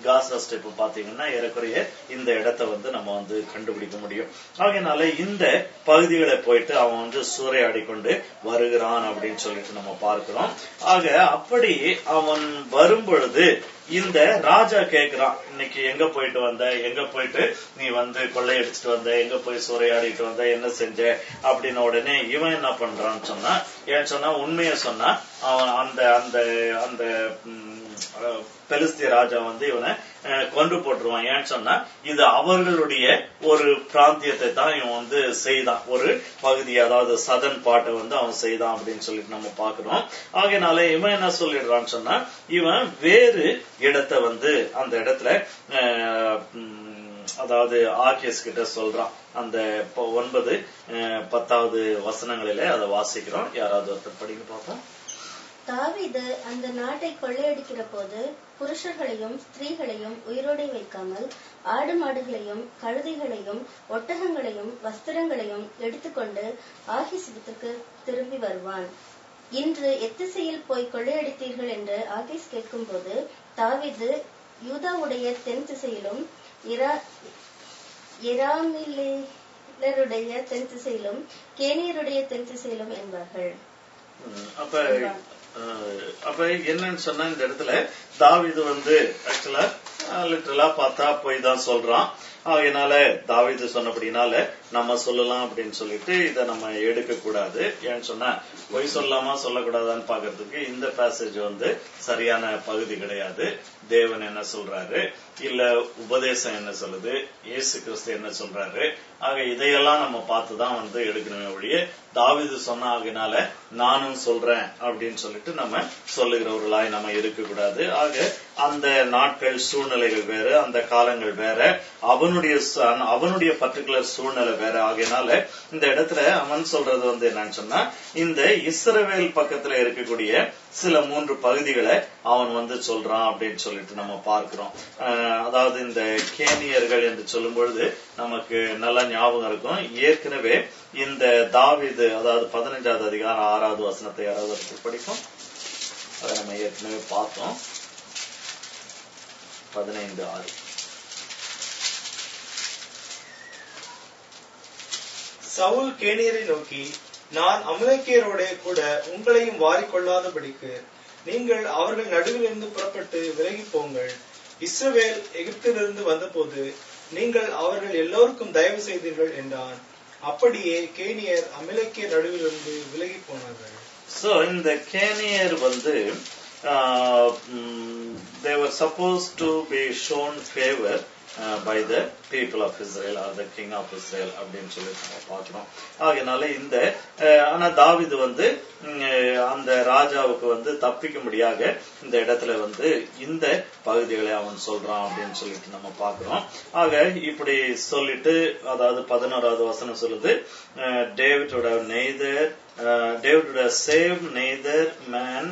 காசா ஸ்ட்ரிப் பாத்தீங்கன்னா ஏறக்குறைய இந்த இடத்தை நம்ம கண்டுபிடிக்க முடியும். ஆகையினால இந்த பகுதிகளை போயிட்டு அவன் சூறையாடி கொண்டு வருகிறான் அப்படின்னு சொல்லிட்டு நம்ம பார்க்கிறோம். ஆக அப்படி அவன் வரும்பொழுது இந்த ராஜா கேக்குறான், இன்னைக்கு எங்க போயிட்டு வந்த, எங்க போயிட்டு நீ கொள்ளையடிச்சிட்டு வந்த, எங்க போய் சூறையாடிட்டு வந்த, என்ன செஞ்ச அப்படின்னு. உடனே இவன் என்ன பண்றான்னு சொன்னா, ஏன்னு சொன்னா உண்மைய சொன்னா அவன் அந்த அந்த அந்த பெலிஸ்திய ராஜா இவனை கொன்று போட்டுருவான். ஏன்னு சொன்னா இது அவர்களுடைய ஒரு பிராந்தியத்தை தான் இவன் செய்தான், ஒரு பகுதி, அதாவது சதன் பாட்டை அவன் செய்தான் அப்படின்னு சொல்லிட்டு நம்ம பாக்குறோம். ஆகையினால இவன் என்ன சொல்லிடுறான்னு சொன்னா, இவன் வேறு இடத்தை அந்த இடத்துல அதாவது ஆகேஸ் கிட்ட சொல்றான். அந்த 9, 10வது வசனங்களிலே அதை வாசிக்கிறோம். யாராவது ஒருத்தர் படிக்க பார்ப்போம். தாவீது அந்த நாட்டை கொள்ளையடிக்கிற போது புருஷர்களையும் ஸ்திரீகளையும் உயிரோடு வைக்காமல் ஆடு மாடுகளையும் கழுதைகளையும் ஒட்டகங்களையும் வஸ்திரங்களையும் எடுத்துக்கொண்டு ஆகீசுக்கு திரும்பி வருவான். இன்று எத்திசையில் போய் கொள்ளையடித்தீர்கள் என்று ஆகீஸ் கேட்கும் போது, தாவீது யூதாவுடைய தென் திசையிலும் எராமிலேயருடைய தென் திசையிலும் கேனியருடைய தென் திசையிலும் என்பார்கள். அப்ப என்னன்னு சொன்னா, இந்த இடத்துல தாவீது ஆக்சுவலா லிட்டரலா பார்த்தா போய் தான் சொல்றான். அதனால தாவீது சொன்னபடினால நம்ம சொல்லலாம் அப்படின்னு சொல்லிட்டு இதை நம்ம எடுக்க கூடாது. ஏன்னு சொன்னா பொய் சொல்லலாமா சொல்லக்கூடாதான்னு பாக்குறதுக்கு இந்த பேசேஜ் வந்து சரியான பகுதி கிடையாது. தேவன் என்ன சொல்றாரு, இல்ல உபதேசம் என்ன சொல்லுது, இயேசு கிறிஸ்து என்ன சொல்றாரு, ஆக இதையெல்லாம் நம்ம பார்த்துதான் வந்து எடுக்கணுமே ஒழிய தாவீது சொன்ன ஆகினால நானும் சொல்றேன் அப்படின்னு சொல்லிட்டு நம்ம சொல்லுகிறவர்களாய் நம்ம இருக்க கூடாது. ஆக அந்த நாட்கள் சூழ்நிலைகள் வேற, அந்த காலங்கள் வேற, அவனுடைய பர்டிகுலர் சூழ்நிலை வேற. ஆகையினால இந்த இடத்துல அவன் சொல்றது வந்து என்னன்னு சொன்னா, இந்த இஸ்ரவேல் பக்கத்துல இருக்கக்கூடிய சில 3 பகுதிகளை அவன் வந்து சொல்றான் அப்படின்னு சொல்லிட்டு நம்ம பார்க்கிறோம். அதாவது இந்த கேனியர்கள் என்று சொல்லும் பொழுது நமக்கு நல்லா ஞாபகம் இருக்கும். ஏற்கனவே இந்த தாவீது, அதாவது 15வது அதிகாரம் 6வது வசனத்தை யாராவது படிப்போம். அதை நம்ம ஏற்கனவே பார்த்தோம். 15:6. சவுல் கேனியரை நோக்கி, நான் அமலேக்கியரோட கூட உங்களையும் வாரிக்கொள்ளாதபடிக்கு நீங்கள் அவர்கள் நடுவிலிருந்து புறப்பட்டு விலகி போங்கள். இஸ்ரவேல் எகிப்திலிருந்து வந்தபோது நீங்கள் அவர்கள் எல்லோருக்கும் தயவு செய்தீர்கள் என்றான். அப்படியே கேனியர் அமலேக்கியர் நடுவிலிருந்து விலகி போனார்கள். So இந்த கேனியர் வந்து they were supposed to be shown favor by the people of Israel or the king of Israel அப்படின்னு சொல்லி நம்ம பார்க்கிறோம். ஆகையினால இந்த ஆனா தாவீது வந்து அந்த ராஜாவுக்கு வந்து தப்பிக்கும்படியாக இந்த இடத்துல வந்து இந்த பகுதிகளை அவன் சொல்றான் அப்படின்னு சொல்லிட்டு நம்ம பார்க்கிறோம். ஆக இப்படி சொல்லிட்டு, அதாவது 11வது வசனம் சொல்லுது, David would have saved neither man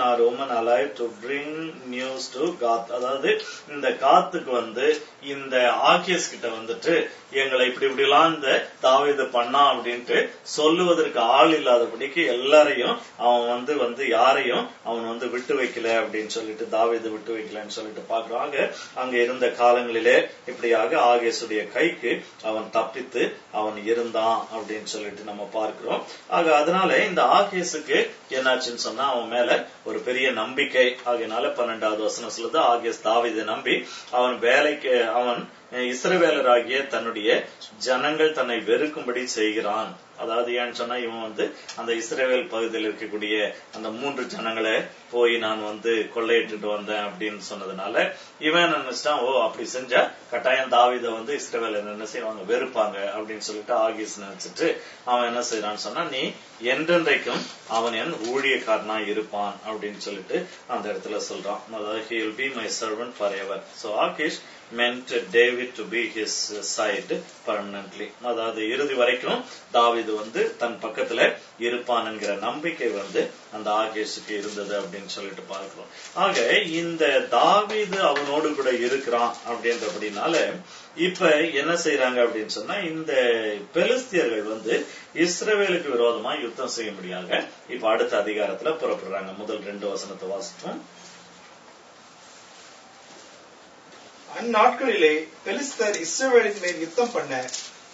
nor woman alive to bring news to Gath. அதாவது இந்த காத்துக்கு வந்து இந்த ஆகீஸ் கிட்ட வந்துட்டு எங்களை இப்படி எல்லாம் இந்த தாவீது பண்ணா அப்படின்ட்டு சொல்லுவதற்கு ஆள் இல்லாதபடிக்கு எல்லாரையும் அவன் வந்து யாரையும் அவன் வந்து விட்டு வைக்கல அப்படின்னு சொல்லிட்டு, தாவீது விட்டு வைக்கலன்னு சொல்லிட்டு பாக்குறாங்க. அங்க இருந்த காலங்களிலே இப்படியாக ஆகேசுடைய கைக்கு அவன் தப்பித்து அவன் இருந்தான் அப்படின்னு சொல்லிட்டு நம்ம பார்க்கிறோம். ஆக அதனால இந்த ஆகேசுக்கு என்னாச்சுன்னு சொன்னா அவன் மேல ஒரு பெரிய நம்பிக்கை. ஆகையினால 12வது வசனம் சொல்லுது, ஆகேஸ் தாவீதை நம்பி அவன் இஸ்ரவேலராகிய தன்னுடைய ஜனங்கள் தன்னை வெறுக்கும்படி செய்கிறான். அதாவது ஏன்னு சொன்னா இவன் வந்து அந்த இஸ்ரவேல் பகுதியில் இருக்கக்கூடிய அந்த 3 ஜனங்களை போய் நான் வந்து கொள்ளையிட்டு வந்தேன் அப்படின்னு சொன்னதுனால இவன் நினைச்சிட்டான், ஓ அப்படி செஞ்சா கட்டாயம் தாவீதை வந்து இஸ்ரவேலர் என்ன செய்வாங்க, வெறுப்பாங்க அப்படின்னு சொல்லிட்டு ஆகீஸ் நினைச்சிட்டு அவன் என்ன செய்யறான்னு சொன்னா, நீ என்றென்றைக்கும் அவன் என் ஊழியக்காரனா இருப்பான் அப்படின்னு சொல்லிட்டு அந்த இடத்துல சொல்றான். அதாவது he will be my servant forever. So ஆகீஷ் meant David to be his side permanently. அதாவது இறுதி வரைக்கும் தாவீது வந்து தன் பக்கத்துல இருப்பான் என்கிற நம்பிக்கை வந்து அந்த ஆகேஷுக்கு இருந்தது அப்படின்னு சொல்லிட்டு பார்க்கிறோம். ஆக இந்த தாவீது அவனோடு கூட இருக்கிறான் அப்படின்றபடினால இப்ப என்ன செய்யறாங்க அப்படின்னு சொன்னா, இந்த பெலிஸ்தியர்கள் வந்து இஸ்ரவேலுக்கு விரோதமா யுத்தம் செய்ய முடியாத இப்ப அடுத்த அதிகாரத்துல புறப்படுறாங்க. முதல் 2 வசனத்தை வாசிப்போம். அந்நாட்களிலே பெலிஸ்தர் இஸ்ரவேலின் மேல் யுத்தம் பண்ண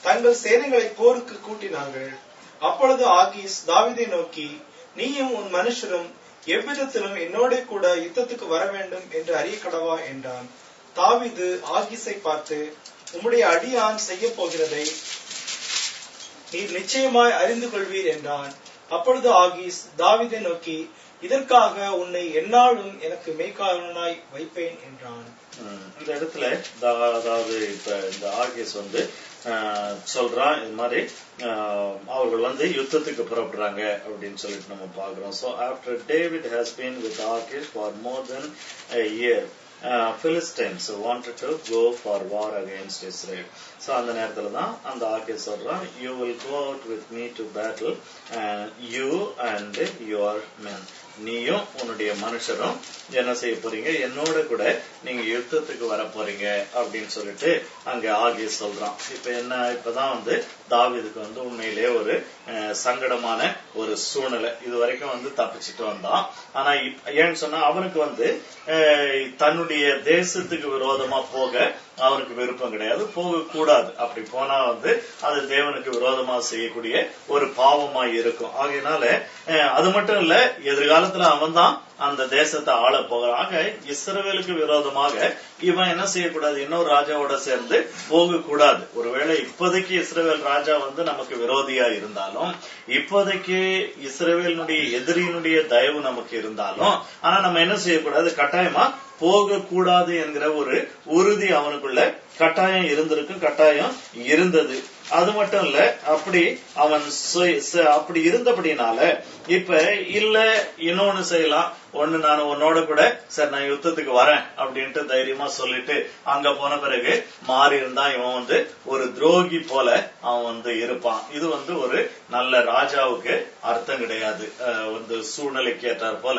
தங்கள் சேனைகளை போருக்கு கூட்டினார்கள். அப்பொழுது ஆகீஸ் தாவீதை நோக்கி, நீயும் உன் மனுஷரும் எவ்விதத்திலும் என்னோட கூட யுத்தத்துக்கு வர வேண்டும் என்று அறிய கடவா என்றான். தாவீது ஆகீஸை பார்த்து, உம்முடைய அடியான் செய்ய போகிறதை நீர் நிச்சயமாய் அறிந்து கொள்வீர் என்றான். அப்பொழுது ஆகீஸ் தாவீதை நோக்கி, இதற்காக உன்னை எந்நாளும் எனக்கு மேய்க்காரனாய் வைப்பேன் என்றான். இந்த இடத்துல அதாவது இப்ப இந்த ஆகீஸ் வந்து சொல்றான், இது மாதிரி அவர்கள் வந்து யுத்தத்துக்கு புறப்படுறாங்க அப்படின்னு சொல்லிட்டு நம்ம பாக்குறோம். So after David has been with Achish for more than a year, Philistines wanted to go for war against Israel. So அந்த நேரத்துல தான் அந்த ஆகீஸ் சொல்றான், you will go out with me to battle, you and your men. நீயும் உன்னுடைய மனுஷரும் என்ன செய்ய போறீங்க, என்னோட கூட நீங்க யுத்தத்துக்கு வர போறீங்க அப்படின்னு சொல்லிட்டு அங்க ஆகீஸ் சொல்றான். இப்ப என்ன, இப்பதான் வந்து தாவீதுக்கு வந்து உண்மையிலே ஒரு சங்கடமான ஒரு சூழ்நிலை. இது வரைக்கும் வந்து தப்பிச்சுட்டு வந்தான். ஆனா ஏன்னு சொன்னா அவனுக்கு வந்து தன்னுடைய தேசத்துக்கு விரோதமா போக அவனுக்கு விருப்பம் கிடையாது, போக கூடாது. அப்படி போனா வந்து அது தேவனுக்கு விரோதமா செய்யக்கூடிய ஒரு பாவமா இருக்கும். ஆகையினால அது மட்டும் இல்ல, எதிர்காலத்துல அவன் தான் அந்த தேசத்தை ஆள போகிறாங்க. இஸ்ரவேலுக்கு விரோதமாக இவன் என்ன செய்யக்கூடாது, இன்னொரு ராஜாவோட சேர்ந்து போக கூடாது. ஒருவேளை இப்போதைக்கு இஸ்ரவேல் ராஜா நமக்கு விரோதியா இருந்தாலும், இப்போதைக்கு இஸ்ரவேலினுடைய எதிரியினுடைய தயவு நமக்கு இருந்தாலும், ஆனா நம்ம என்ன செய்யக்கூடாது, கட்டாயமா போக கூடாது என்கிற ஒரு உறுதி அவனுக்குள்ள கட்டாயம் இருந்திருக்கும், கட்டாயம் இருந்தது. அது மட்டும் இல்ல, அப்படி அவன் அப்படி இருந்தபடினால இப்ப இல்ல இன்னொன்னு செய்யலாம், ஒண்ணு நான் உன்னோட கூட சரி நான் யுத்தத்துக்கு வரேன் அப்படின்ட்டு தைரியமா சொல்லிட்டு அங்க போன பிறகு மாறி இருந்தா இவன் ஒரு துரோகி போல அவன் இருப்பான். இது ஒரு நல்ல ராஜாவுக்கு அர்த்தம் கிடையாது. சூழ்நிலைக்கு ஏற்றார் போல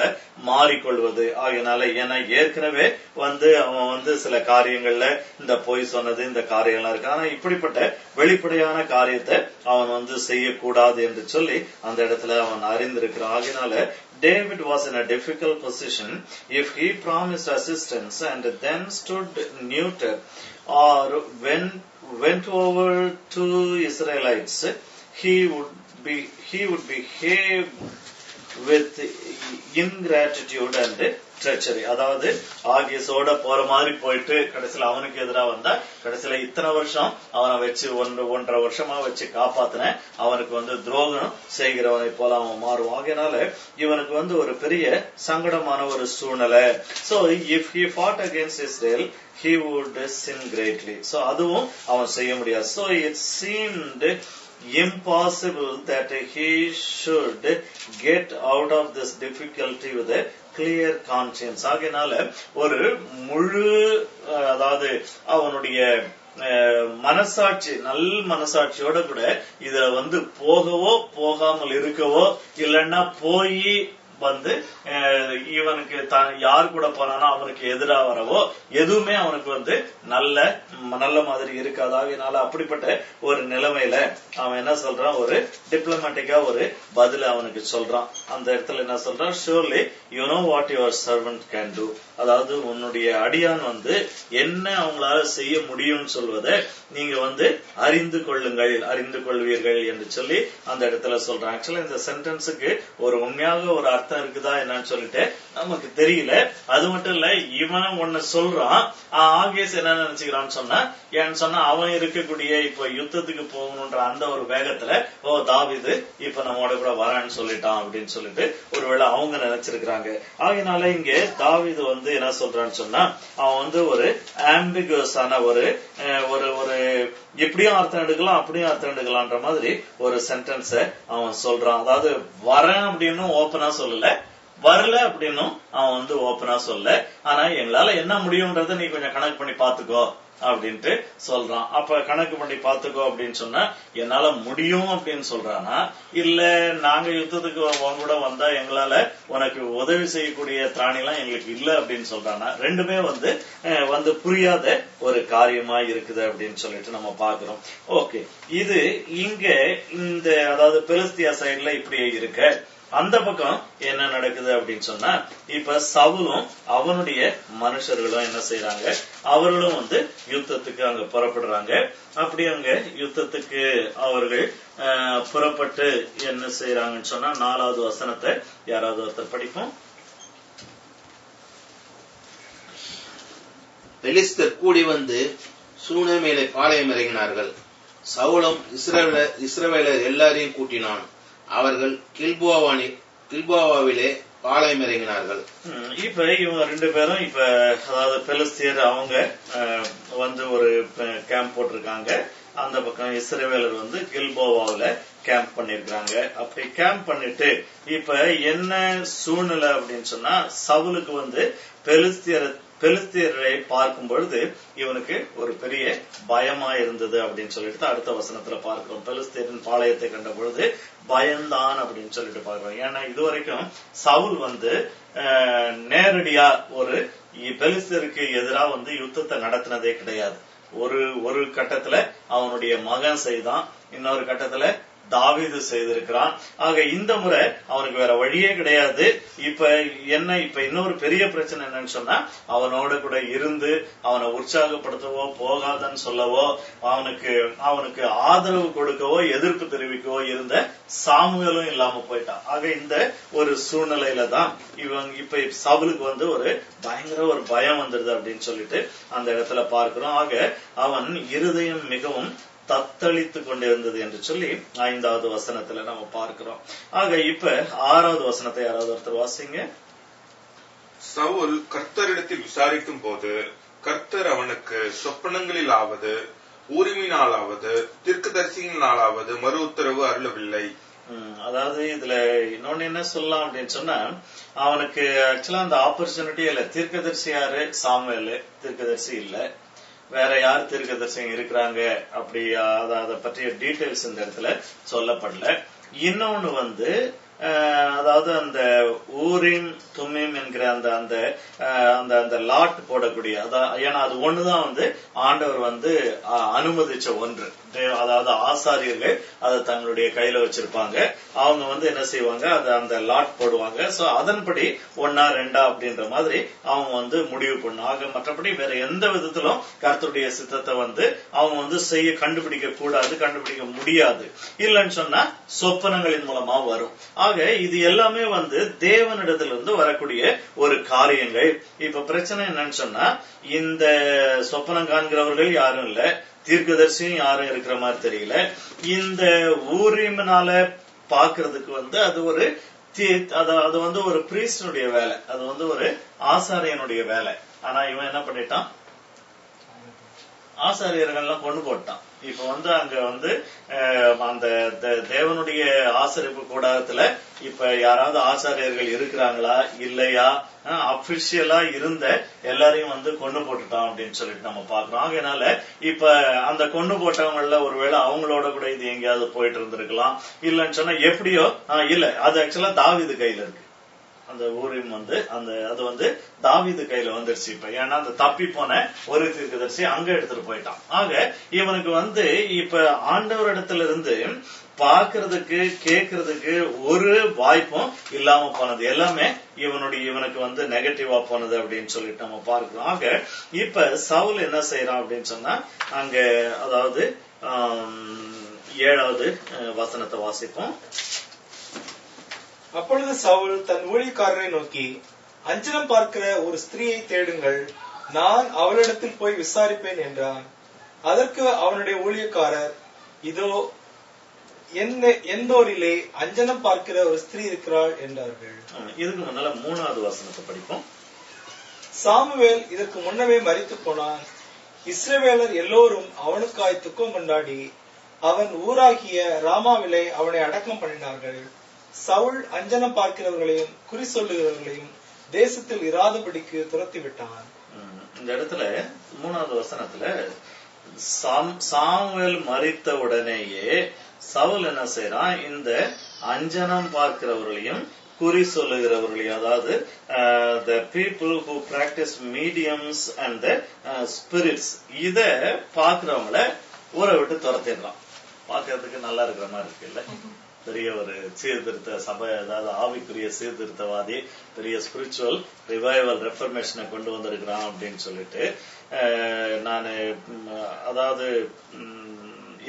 மாறிக்கொள்வது. ஆகையினால ஏன்னா ஏற்கனவே அவன் சில காரியங்கள்ல இந்த பொய் சொன்னது, இந்த காரியங்கள்லாம் இருக்கு. ஆனா இப்படிப்பட்ட வெளிப்படையான காரியத்தை அவன் செய்யக்கூடாது என்று சொல்லி அந்த இடத்துல அவன் அறிந்திருக்கிறான். ஆகையினால David was in a difficult position if he promised assistance and then stood neuter or went over to Israelites. He would behave with ingratitude and treachery. அதாவது ஆகியஸோட போற மாதிரி போயிட்டு கடைசியில அவனுக்கு எதிராக வந்தா, கடைசியில இத்தனை வருஷம் அவனை வச்சு 1.5 வருஷமா வச்சு காப்பாத்தின அவனுக்கு துரோகம் செய்கிறவனை போல அவன் மாறுவான். ஆகையினால இவனுக்கு ஒரு பெரிய சங்கடமான ஒரு சூழ்நிலை. So if he fought against Israel, he would sin greatly. So அதுவும் அவன் செய்ய முடியாது. So it seemed impossible that he should get out of this difficulty with a clear conscience. ஆகையினால ஒரு முழு அதாவது அவனுடைய மனசாட்சி, நல் மனசாட்சியோட கூட இதுல போகவோ போகாமல் இருக்கவோ, இல்லைன்னா போய் இவனுக்கு யார் கூட போனானோ அவனுக்கு எதிராக வரவோ எதுவுமே அவனுக்கு நல்ல மாதிரி இருக்காது. ஆகையினால அப்படிப்பட்ட ஒரு நிலைமையில அவன் என்ன சொல்றான், ஒரு டிப்ளமேட்டிக்கா ஒரு பதில அவனுக்கு சொல்றான். அந்த இடத்துல என்ன சொல்றான், surely you know what your servant can do. அதாவது உன்னுடைய அடியான் என்ன அவங்களால செய்ய முடியும்னு சொல்வதை நீங்க அறிந்து கொள்வீர்கள் என்று சொல்லி அந்த இடத்துல சொல்றான். ஆக்சுவலா இந்த சென்டென்ஸுக்கு ஒரு உண்மையாக ஒரு அர்த்தம் இருக்குதா என்னன்னு சொல்லிட்டு நமக்கு தெரியல. அது மட்டும் இல்ல, இவன் ஒண்ணு சொல்றான், ஆகியஸ் என்ன நினைச்சுக்கிறான்னு சொன்னா, ஏன்னு சொன்னா அவன் இருக்கக்கூடிய இப்ப யுத்தத்துக்கு போகணும்ன்ற அந்த ஒரு வேகத்துல தாவீது இப்ப நம்மோட கூட வரான்னு சொல்லிட்டான் அப்படின்னு சொல்லிட்டு ஒருவேளை அவங்க நினைச்சிருக்கிறாங்க. ஆகையினால இங்க தாவீது என்ன சொல்றான்னு சொன்னா, அவன் ஒரு ஆம்பிகுவஸான ஒரு இப்படியும் அர்த்தம் எடுக்கலாம் அப்படியும் அர்த்தம் எடுக்கலான்ற மாதிரி ஒரு சென்டென்ஸ அவன் சொல்றான். அதாவது வரேன் அப்படின்னு ஓப்பனா சொல்லல, வரல அப்படின்னு அவன் ஓப்பனா சொல்ல, ஆனா எங்களால என்ன முடியும்ன்றத நீ கொஞ்சம் கணக்கு பண்ணி பாத்துக்கோ அப்படின்ட்டு சொல்றான். அப்ப கணக்கு பண்ணி பாத்துக்கோ அப்படின்னு சொன்னா என்னால முடியும் அப்படின்னு சொல்றானா, இல்ல நாங்க யுத்தத்துக்கு உன் கூட வந்தா எங்களால உனக்கு உதவி செய்யக்கூடிய திராணி எல்லாம் எங்களுக்கு இல்ல அப்படின்னு சொல்றானா, ரெண்டுமே புரியாத ஒரு காரியமா இருக்குது அப்படின்னு சொல்லிட்டு நம்ம பாக்குறோம். ஓகே, இது இங்க இந்த அதாவது பெலிஸ்தியா சைடுல இப்படியே இருக்க, அந்த பக்கம் என்ன நடக்குது அப்படின்னு சொன்னா, இப்ப சவுலும் அவனுடைய மனுஷர்களும் என்ன செய்யறாங்க, அவர்களும் யுத்தத்துக்கு அங்க புறப்படுறாங்க. அப்படி அங்க யுத்தத்துக்கு அவர்கள் புறப்பட்டு என்ன செய்யறாங்கன்னு சொன்னா, 4வது வசனத்தை யாராவது ஒருத்தர் படிப்போம். பெலிஸ்தர் கூடி சூனேமிலே பாளையம் இறங்கினார்கள். சவுலும் இஸ்ரவேலர் எல்லாரையும் கூட்டினான். அவர்கள் கில்போவாவிலே பாளையம் இறங்கினார்கள். இப்ப இவங்க 2 பேரும் இப்ப அதாவது பெலிஸ்தியர் அவங்க ஒரு கேம்ப் போட்டிருக்காங்க. அந்த பக்கம் இஸ்ரவேலர் கில்போவாவில கேம்ப் பண்ணிருக்காங்க. அப்படி கேம்ப் பண்ணிட்டு இப்ப என்ன சூழ்நிலை அப்படின்னு சொன்னா, சவுலுக்கு பெலிஸ்தியரை பார்க்கும் பொழுது இவனுக்கு ஒரு பெரிய பயமா இருந்தது அப்படின்னு சொல்லிட்டு அடுத்த வசனத்துல பார்க்கிறோம். பெலிஸ்தியரின் பாளையத்தை கண்ட பொழுது பயந்தான் அப்படின்னு சொல்லிட்டு பார்க்கிறோம். ஏன்னா இதுவரைக்கும் சவுல் நேரடியா ஒரு பெலிஸ்தியருக்கு எதிராக யுத்தத்தை நடத்தினதே கிடையாது. ஒரு கட்டத்துல அவனுடைய மகன் செய்தான், இன்னொரு கட்டத்துல தாவீது செய்திருக்கிறான். ஆக இந்த முறை அவனுக்கு வேற வழியே கிடையாது. இப்ப இன்னொரு பெரிய பிரச்சனை என்னன்னு சொன்னா, அவனோட கூட இருந்து அவனை உற்சாகப்படுத்தவோ போகாதன்னு சொல்லவோ அவனுக்கு ஆதரவு கொடுக்கவோ எதிர்ப்பு தெரிவிக்கவோ இருந்த சாமுவேலும் இல்லாம போயிட்டான். ஆக இந்த ஒரு சூழ்நிலையில தான் இப்ப சவுலுக்கு ஒரு பயங்கர ஒரு பயம் வந்துருது அப்படின்னு சொல்லிட்டு அந்த இடத்துல பார்க்கிறோம். ஆக அவன் இருதயம் மிகவும் தத்தளித்து கொண்டிருந்தது என்று சொல்லி 5வது வசனத்துல நம்ம பார்க்கிறோம். ஆக இப்ப 6வது வசனத்தை யாராவது ஒருத்தர் வாசிங்க. சவுல் கர்த்தரிடத்தில் விசாரிக்கும் போது கர்த்தர் அவனுக்கு சொப்பனங்களிலாவது ஊரிமினாலாவது தீர்க்கதரிசியினாலாவது மறு உத்தரவு அருளவில்லை. அதாவது இதுல இன்னொன்னு என்ன சொல்லலாம் அப்படின்னு சொன்னா, அவனுக்கு ஆக்சுவலா அந்த ஆப்பர்ச்சுனிட்டி இல்ல. தீர்க்கதரிசி யாரு? சாமுவேல். தீர்க்கதரிசி இல்ல. வேற யார் தீர்க்கதரிசி இருக்கிறாங்க அப்படி அதை பற்றிய டீடைல்ஸ் இந்த இடத்துல சொல்லப்படல. இன்னொன்னு அதாவது அந்த ஊரிம் தும்மீம் என்கிற அந்த லாட் போடக்கூடிய, ஏன்னா அது ஒண்ணுதான் ஆண்டவர் அனுமதிச்ச ஒன்று. அதாவது ஆசாரியர்கள் அதை தங்களுடைய கையில வச்சிருப்பாங்க. அவங்க என்ன செய்வாங்க, அந்த லாட் போடுவாங்க. சோ அதன்படி 1 2 அப்படின்ற மாதிரி அவங்க முடிவு பண்ணுவாங்க. மற்றபடி வேற எந்த விதத்திலும் கர்த்தருடைய சித்தத்தை அவங்க செய்ய கண்டுபிடிக்க கூடாது, கண்டுபிடிக்க முடியாது. இல்லைன்னு சொன்னா சொப்பனங்களின் மூலமா வரும். ஆக இது எல்லாமே தேவனிடத்திலிருந்து வரக்கூடிய ஒரு காரியங்கள். இப்ப பிரச்சனை என்னன்னு சொன்னா, இந்த சொப்பனம் காண்கிறவர்கள் யாரும் இல்ல, தீர்க்கதரிசியும் யாரும் இருக்கிற மாதிரி தெரியல. இந்த ஊரிமனால பாக்குறதுக்கு அது ஒரு பிரீஸ்டனுடைய வேலை, அது ஒரு ஆசாரியனுடைய வேலை. ஆனா இவன் என்ன பண்ணிட்டான், ஆசாரியர்கள்லாம் கொண்டு போட்டான். இப்ப அங்க அந்த தேவனுடைய ஆசரிப்பு கூடாரத்துல இப்ப யாராவது ஆசாரியர்கள் இருக்கிறாங்களா இல்லையா, அபிஷியலா இருந்த எல்லாரையும் கொண்டு போட்டுட்டான் அப்படின்னு சொல்லிட்டு நம்ம பாக்குறோம். அதனால இப்ப அந்த கொண்டு போட்டவங்கள ஒருவேளை அவங்களோட கூட இது எங்கேயாவது போயிட்டு இருந்திருக்கலாம். இல்லன்னு சொன்னா எப்படியோ இல்ல, அது ஆக்சுவலா தாவீது கையில இருக்கு. அந்த ஊரின் அது தாவீது கையில வந்துருச்சு. இப்ப ஏன்னா அந்த தப்பி போன ஒரு தீர்க்கதரிசி அங்க எடுத்துட்டு போயிட்டான். ஆக இவனுக்கு இப்ப ஆண்டவர் இடத்துல இருந்து பாக்குறதுக்கு கேட்கறதுக்கு ஒரு வாய்ப்பும் இல்லாம போனது. எல்லாமே இவனுக்கு நெகட்டிவா போனது அப்படின்னு சொல்லிட்டு நம்ம பார்க்கிறோம். ஆக இப்ப சவுல் என்ன செய்யறான் அப்படின்னு சொன்னா, அங்க அதாவது 7வது வசனத்தை வாசிப்போம். அப்பொழுது சவுல் தன் ஊழியக்காரரை நோக்கி, அஞ்சனம் பார்க்கிற ஒரு ஸ்திரீயை தேடுங்கள், நான் அவளிடத்தில் போய் விசாரிப்பேன் என்றான். அதற்கு அவனுடைய ஊழியக்காரர், இதோ எந்தோரிலே அஞ்சனம் பார்க்கிற ஒரு ஸ்திரீ இருக்கிறாள் என்றார்கள். இதுக்கு முன்னால 3வது வசனத்தை படிப்போம். சாமுவேல் இதற்கு முன்னமே மரித்து போனான். இஸ்ரவேலர் எல்லோரும் அவனுக்காய் துக்கம் கொண்டாடி அவன் ஊராகிய ராமாவிலே அவனை அடக்கம் பண்ணினார்கள். சவுல் அஞ்சனம் பார்க்கிறவர்களையும் குறி சொல்லுகிறவர்களையும் தேசத்தில் இராதபடிக்கு துரத்தி விட்டான். இந்த இடத்துல 3வது வசனத்துல சாமுவேல் மரித்த உடனேயே சவுல் என்ன செய்யறான், இந்த அஞ்சனம் பார்க்கிறவர்களையும் குறி சொல்லுகிறவர்களையும், அதாவது the people who practice mediums and the spirits, இத பாக்குறவங்கள ஊரை விட்டு துரத்திடுறான். பாக்குறதுக்கு நல்லா இருக்கிற மாதிரி இருக்கு இல்ல, பெரிய ஒரு சீர்திருத்த சபை, அதாவது ஆவிக்குரிய சீர்திருத்தவாதி, பெரிய ஸ்பிரிச்சுவல் ரிவைவல் ரெஃபர்மேஷனை கொண்டு வந்திருக்கிறான் அப்படின்னு சொல்லிட்டு நான் அதாவது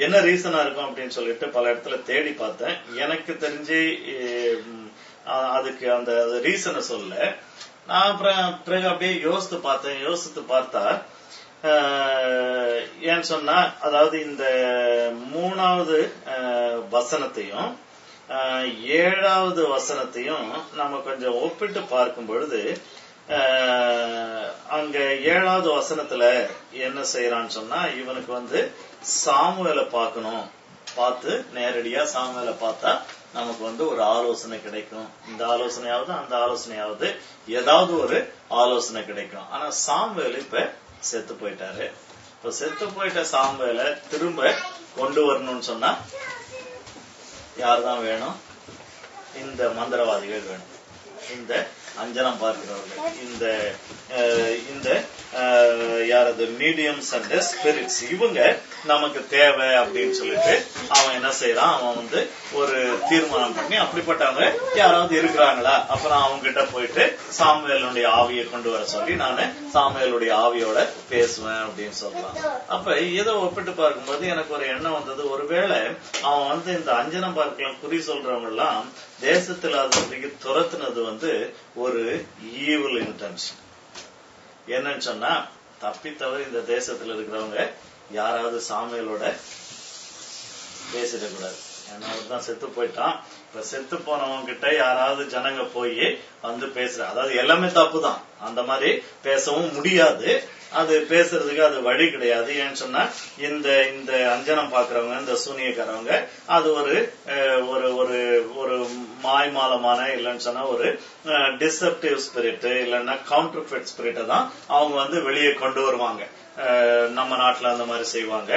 என்ன ரீசனா இருக்கும் அப்படின்னு சொல்லிட்டு பல இடத்துல தேடி பார்த்தேன். எனக்கு தெரிஞ்சு அதுக்கு அந்த ரீசனை சொல்ல நான் அப்புறம் பிறகு அப்படியே யோசித்து பார்த்தா ஏன்னு சொன்னா, அதாவது இந்த 3வது வசனத்தையும் 7வது வசனத்தையும் நம்ம கொஞ்சம் ஒப்பிட்டு பார்க்கும் பொழுது, அங்க 7வது வசனத்துல என்ன செய்யறான்னு சொன்னா, இவனுக்கு சாமுவேலை பார்க்கணும், பார்த்து நேரடியா சாமுவேலை பார்த்தா நமக்கு ஒரு ஆலோசனை கிடைக்கும், இந்த ஆலோசனையாவது அந்த ஆலோசனையாவது ஏதாவது ஒரு ஆலோசனை கிடைக்கும். ஆனா சாமுவேல் இப்ப செத்து போயிட்டாரு. இப்ப செத்து போயிட்ட சாமுவேலை திரும்ப கொண்டு வரணும்னு சொன்னா யார்தான் வேணும்? இந்த மந்திரவாதிகள் வேணும், இந்த அஞ்சனம் பார்க்கிறவர்கள், இந்த இந்த யாரது மீடியம்ஸ் அண்ட் ஸ்பிரிட்ஸ், இவங்க நமக்கு தேவை அப்படின்னு சொல்லிட்டு அவன் என்ன செய்யறான், அவன் வந்து ஒரு தீர்மானம் பண்ணி அப்படிப்பட்டவங்க யாராவது இருக்கிறாங்களா, அப்புறம் அவங்க கிட்ட போயிட்டு சாமுவேலுடைய ஆவியை கொண்டு வர சொல்லி நானு சாமுவேலுடைய ஆவியோட பேசுவேன் அப்படின்னு சொல்றான். அப்ப இதை ஒப்பிட்டு பார்க்கும்போது எனக்கு ஒரு எண்ணம் வந்தது, ஒருவேளை அவன் வந்து இந்த அஞ்சனம் பார்க்கலாம் குறி சொல்றவங்க எல்லாம் தேசத்துல அதுக்கு துரத்துனது வந்து ஒரு ஈவில் இன்டென்ஷன். என்னன்னு சொன்னா, தப்பி தவிர இந்த தேசத்துல இருக்கிறவங்க யாராவது சாமுவேலோட பேசிடக்கூடாது. ஏன்னா அவர்தான் செத்து போயிட்டான். இப்ப செத்து போனவங்க கிட்ட யாராவது ஜனங்க போய் வந்து பேசுற, அதாவது எல்லாமே தப்பு தான், அந்த மாதிரி பேசவும் முடியாது, அது பேசுறதுக்கு அது வழி கிடையாது. ஏன்னு சொன்னா இந்த இந்த அஞ்சனம் பாக்குறவங்க, இந்த சூனியக்காரவங்க, அது ஒரு ஒரு ஒரு மாய்மாலமான, இல்லைன்னு சொன்னா ஒரு டிசெப்டிவ் ஸ்பிரிட், இல்லைன்னா கவுண்டர்ஃபிட் ஸ்பிரிட்டை தான் அவங்க வந்து வெளியே கொண்டு வருவாங்க. நம்ம நாட்டுல அந்த மாதிரி செய்வாங்க.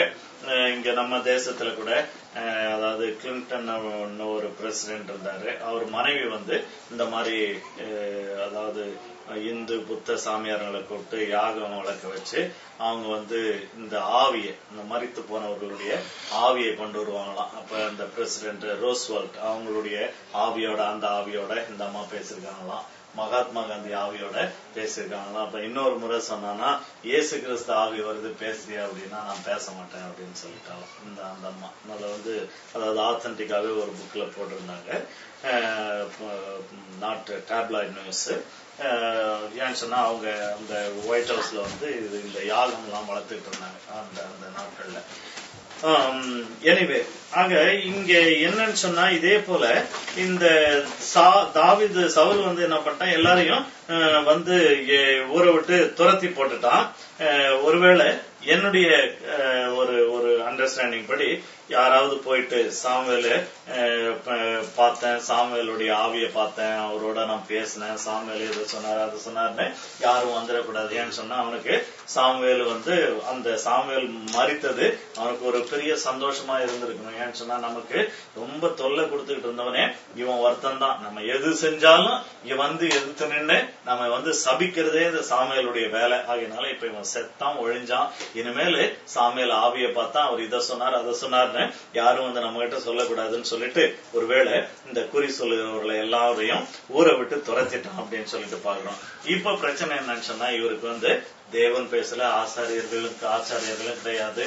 இங்க நம்ம தேசத்துல கூட அதாவது கிளின்டன் ஒரு பிரசிடென்ட் இருந்தாரு, அவர் மனைவி வந்து இந்த மாதிரி அதாவது இந்து புத்த சாமியார்களை கூப்பிட்டு யாகம் வளர்க்க வச்சு அவங்க வந்து இந்த ஆவியை, இந்த மரித்து போனவர்களுடைய ஆவியை கொண்டு வருவாங்களாம். அப்ப இந்த பிரசிடென்ட் ரோஸ்வெல்ட் அவங்களுடைய ஆவியோட, அந்த ஆவியோட இந்த அம்மா பேசிருக்காங்களாம். மகாத்மா காந்தி ஆவியோட பேசியிருக்காங்களா. அப்ப இன்னொரு முறை சொன்னானா, இயேசு கிறிஸ்து ஆவி வருது பேசுறியா அப்படின்னா நான் பேச மாட்டேன் அப்படின்னு சொல்லிட்டாலும் இந்த அந்த அம்மா. அதில் வந்து அதாவது ஆத்தன்டிக்காவே ஒரு புக்ல போட்டிருந்தாங்க, நாட் டேப்லாய்ட் நியூஸ். ஏன்னு சொன்னா அவங்க அந்த ஒயிட் ஹவுஸ்ல வந்து இந்த யாகம் எல்லாம் வளர்த்துட்டு இருந்தாங்க அந்த அந்த நாட்கள்ல. எனிவே, ஆக இங்க என்னன்னு சொன்னா, இதே போல இந்த தாவீது சவுல் வந்து என்ன பண்ணிட்டான், எல்லாரையும் வந்து ஊரை விட்டு துரத்தி போட்டுட்டான். ஒருவேளை என்னுடைய ஒரு ஒரு அண்டர்ஸ்டாண்டிங் படி யாராவது போயிட்டு சாமுவேலு பார்த்தேன், சாமுவேலுடைய ஆவியை பார்த்தேன், அவரோட நான் பேசினேன், சாமுவேல் இதை சொன்னார் அது சொன்னார்னு யாரும் வந்துடக்கூடாது. ஏன்னு சொன்னா அவனுக்கு சாமுவேல் வந்து அந்த சாமுவேல் மரித்தது அவனுக்கு ஒரு பெரிய சந்தோஷமா இருந்திருக்கணும். ஏன்னு சொன்னா நமக்கு ரொம்ப தொல்லை கொடுத்துக்கிட்டு இருந்தவனே இவன் ஒருத்தன் தான், நம்ம எது செஞ்சாலும் இவன் வந்து எதிர்த்து நின்று நம்ம வந்து சபிக்கிறதே இந்த சாமுவேலுடைய வேலை. ஆகையினால இப்ப இவன் செத்தான், ஒழிஞ்சான், இனிமேல் சாமுவேல் ஆவியை பார்த்தா அவர் இதை சொன்னார் அதை சொன்னார்னு யாரும் வந்து நம்ம கிட்ட சொல்லக்கூடாதுன்னு சொல்லிட்டு ஒருவேளை இந்த குறி சொல்லுகிறவர்களை எல்லாரையும் ஊரை விட்டு துரத்திட்டான் அப்படின்னு சொல்லிட்டு பாக்குறோம். இப்ப பிரச்சனை என்னன்னு சொன்னா, இவருக்கு வந்து தேவன் பேசல, ஆச்சாரியர்களும் கிடையாது,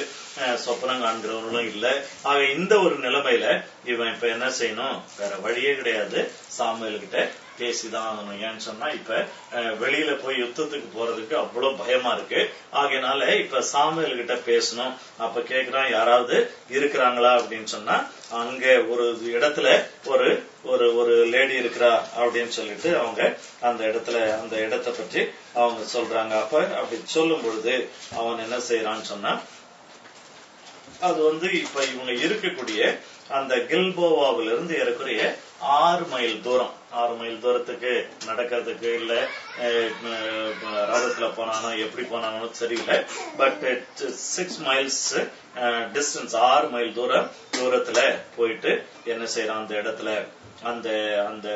சொப்பனம் காண்கிறவர்களும் இல்ல. ஆக இந்த ஒரு நிலைமையில இவன் இப்ப என்ன செய்யணும், வேற வழியே கிடையாது, சாமுவேல் கிட்ட பேசிதான் ஆகணும். ஏன்னு சொன்னா இப்ப வெளியில போய் யுத்தத்துக்கு போறதுக்கு அவ்வளவு பயமா இருக்கு. ஆகையினால இப்ப சாமுவேல் கிட்ட பேசணும். அப்ப கேக்குறான், யாராவது இருக்கிறாங்களா அப்படின்னு சொன்னா, அங்க ஒரு இடத்துல ஒரு ஒரு ஒரு லேடி இருக்கிறா அப்படின்னு சொல்லிட்டு அவங்க அந்த இடத்தை பற்றி அவங்க சொல்றாங்க. அப்ப அப்படி சொல்லும் பொழுது அவன் என்ன செய்யறான்னு சொன்னா, அது வந்து இப்ப இவங்க இருக்கக்கூடிய அந்த கில்போவாவிலிருந்து ஏறக்குறைய 6 மைல் தூரம், 6 மைல் தூரத்துக்கு நடக்கிறதுக்கு இல்ல ரதத்துல போனானோ எப்படி போனானோ தெரியல, பட் 6 மைல்ஸ் டிஸ்டன்ஸ், 6 மைல் தூரத்துல போயிட்டு என்ன செய்யறான், அந்த இடத்துல அந்த அந்த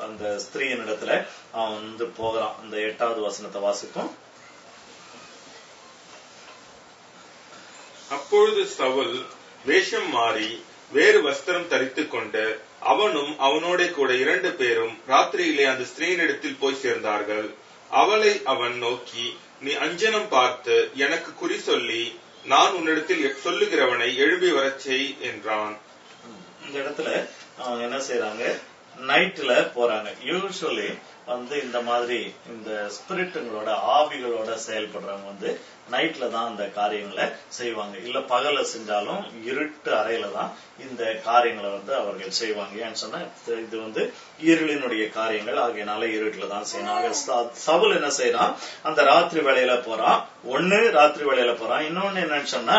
அந்த ஸ்திரீயின் இடத்துல அவன் வந்து போகிறான். அந்த 8வது வசனத்தை வாசிப்போம். அப்பொழுது சவுல் வேஷம் மாறி வேறு வஸ்திரம் தரித்துக் கொண்டு அவனும் அவனோட கூட 2 பேரும் ராத்திரியிலே அந்த ஸ்திரீனிடத்தில் போய் சேர்ந்தார்கள். அவளை அவன் நோக்கி, நீ அஞ்சனம் பார்த்து எனக்கு குறி சொல்லி நான் உன்னிடத்தில் சொல்லுகிறவனை எழுப்பி வரச் செய் என்றான். இந்த இடத்துல அவங்க என்ன செய்யறாங்க, நைட்ல போறாங்க. யூசுவலி வந்து இந்த மாதிரி இந்த ஸ்பிரிட்டுங்களோட ஆவிகளோட செயல்படுறவங்க வந்து நைட்ல தான் அந்த காரியங்களை செய்வாங்க. இல்ல பகல செஞ்சாலும் இருட்டு அறையில தான் இந்த காரியங்களை வந்து அவர்கள் செய்வாங்க. ஏன்னு சொன்னா இது வந்து இருளினுடைய காரியங்கள், ஆகையினால இருட்டுல தான் செய்யணும். சவுல் என்ன செய்யறான், அந்த ராத்திரி வேளையில போறான். ஒண்ணு ராத்திரி வேளையில போறான், இன்னொன்னு என்னன்னு சொன்னா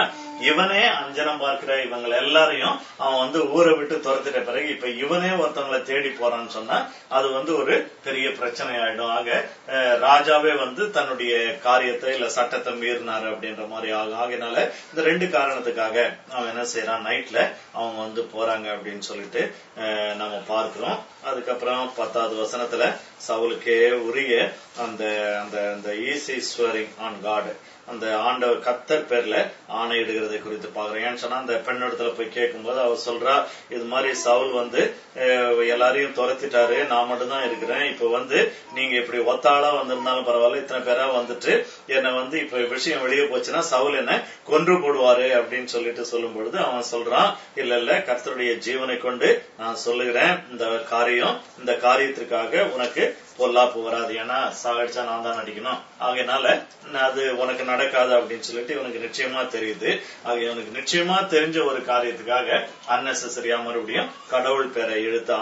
இவனே அஞ்சனம் பார்க்கிற இவங்களை எல்லாரையும் அவன் வந்து ஊரை விட்டு துரத்திட்ட பிறகு இப்ப இவனே ஒருத்தவங்களை தேடி போறான்னு சொன்னா அது வந்து ஒரு பெரிய பிரச்சனை ஆயிடும். ஆக ராஜாவே வந்து தன்னுடைய காரியத்தை இல்ல சட்டத்தை மீறினாரு அப்படின்ற மாதிரி ஆகும். ஆகையினால இந்த 2 காரணத்துக்காக அவன் என்ன செய்யறான், நைட்ல அவங்க வந்து போறாங்க அப்படின்னு சொல்லிட்டு நம்ம பார்க்கிறோம். அதுக்கப்புறம் 10வது வசனத்துல சவுலுக்கே உரிய அந்த அந்த அந்த ஈஸி ஸ்வரிங் ஆன் காட், அந்த ஆண்டவர் கர்த்தர் பேர்ல ஆணையிடுகிறதை குறித்து பாக்குறேன். ஏன்னு சொன்னா அந்த பெண்ணிடத்துல போய் கேட்கும்போது அவர் சொல்றா, இது மாதிரி சவுல் எல்லாரையும் துரத்திட்டாரு, நான் மட்டும்தான் இருக்கிறேன், இப்ப நீங்க இப்படி ஒத்தாளா வந்திருந்தாலும் பரவாயில்ல, இத்தனை பேரா வந்துட்டு என்ன இப்ப விஷயம் வெளியே போச்சுன்னா சவுல் என்ன கொன்று போடுவாரு அப்படின்னு சொல்லிட்டு சொல்லும் பொழுது அவன் சொல்றான், இல்ல இல்ல கர்த்தருடைய ஜீவனை கொண்டு நான் சொல்லுகிறேன், இந்த காரியத்திற்காக உனக்கு பொல்லாப்பு வராது, ஏன்னா சாகடிச்சா நான் தான் நடிக்கணும், ஆகையினால அது உனக்கு நடக்காது அப்படின்னு சொல்லிட்டு இவனுக்கு நிச்சயமா தெரியுது. ஆக இவனுக்கு நிச்சயமா தெரிஞ்ச ஒரு காரியத்துக்காக அன்னெசரியா மறுபடியும் கடவுள் பேரை இழுத்து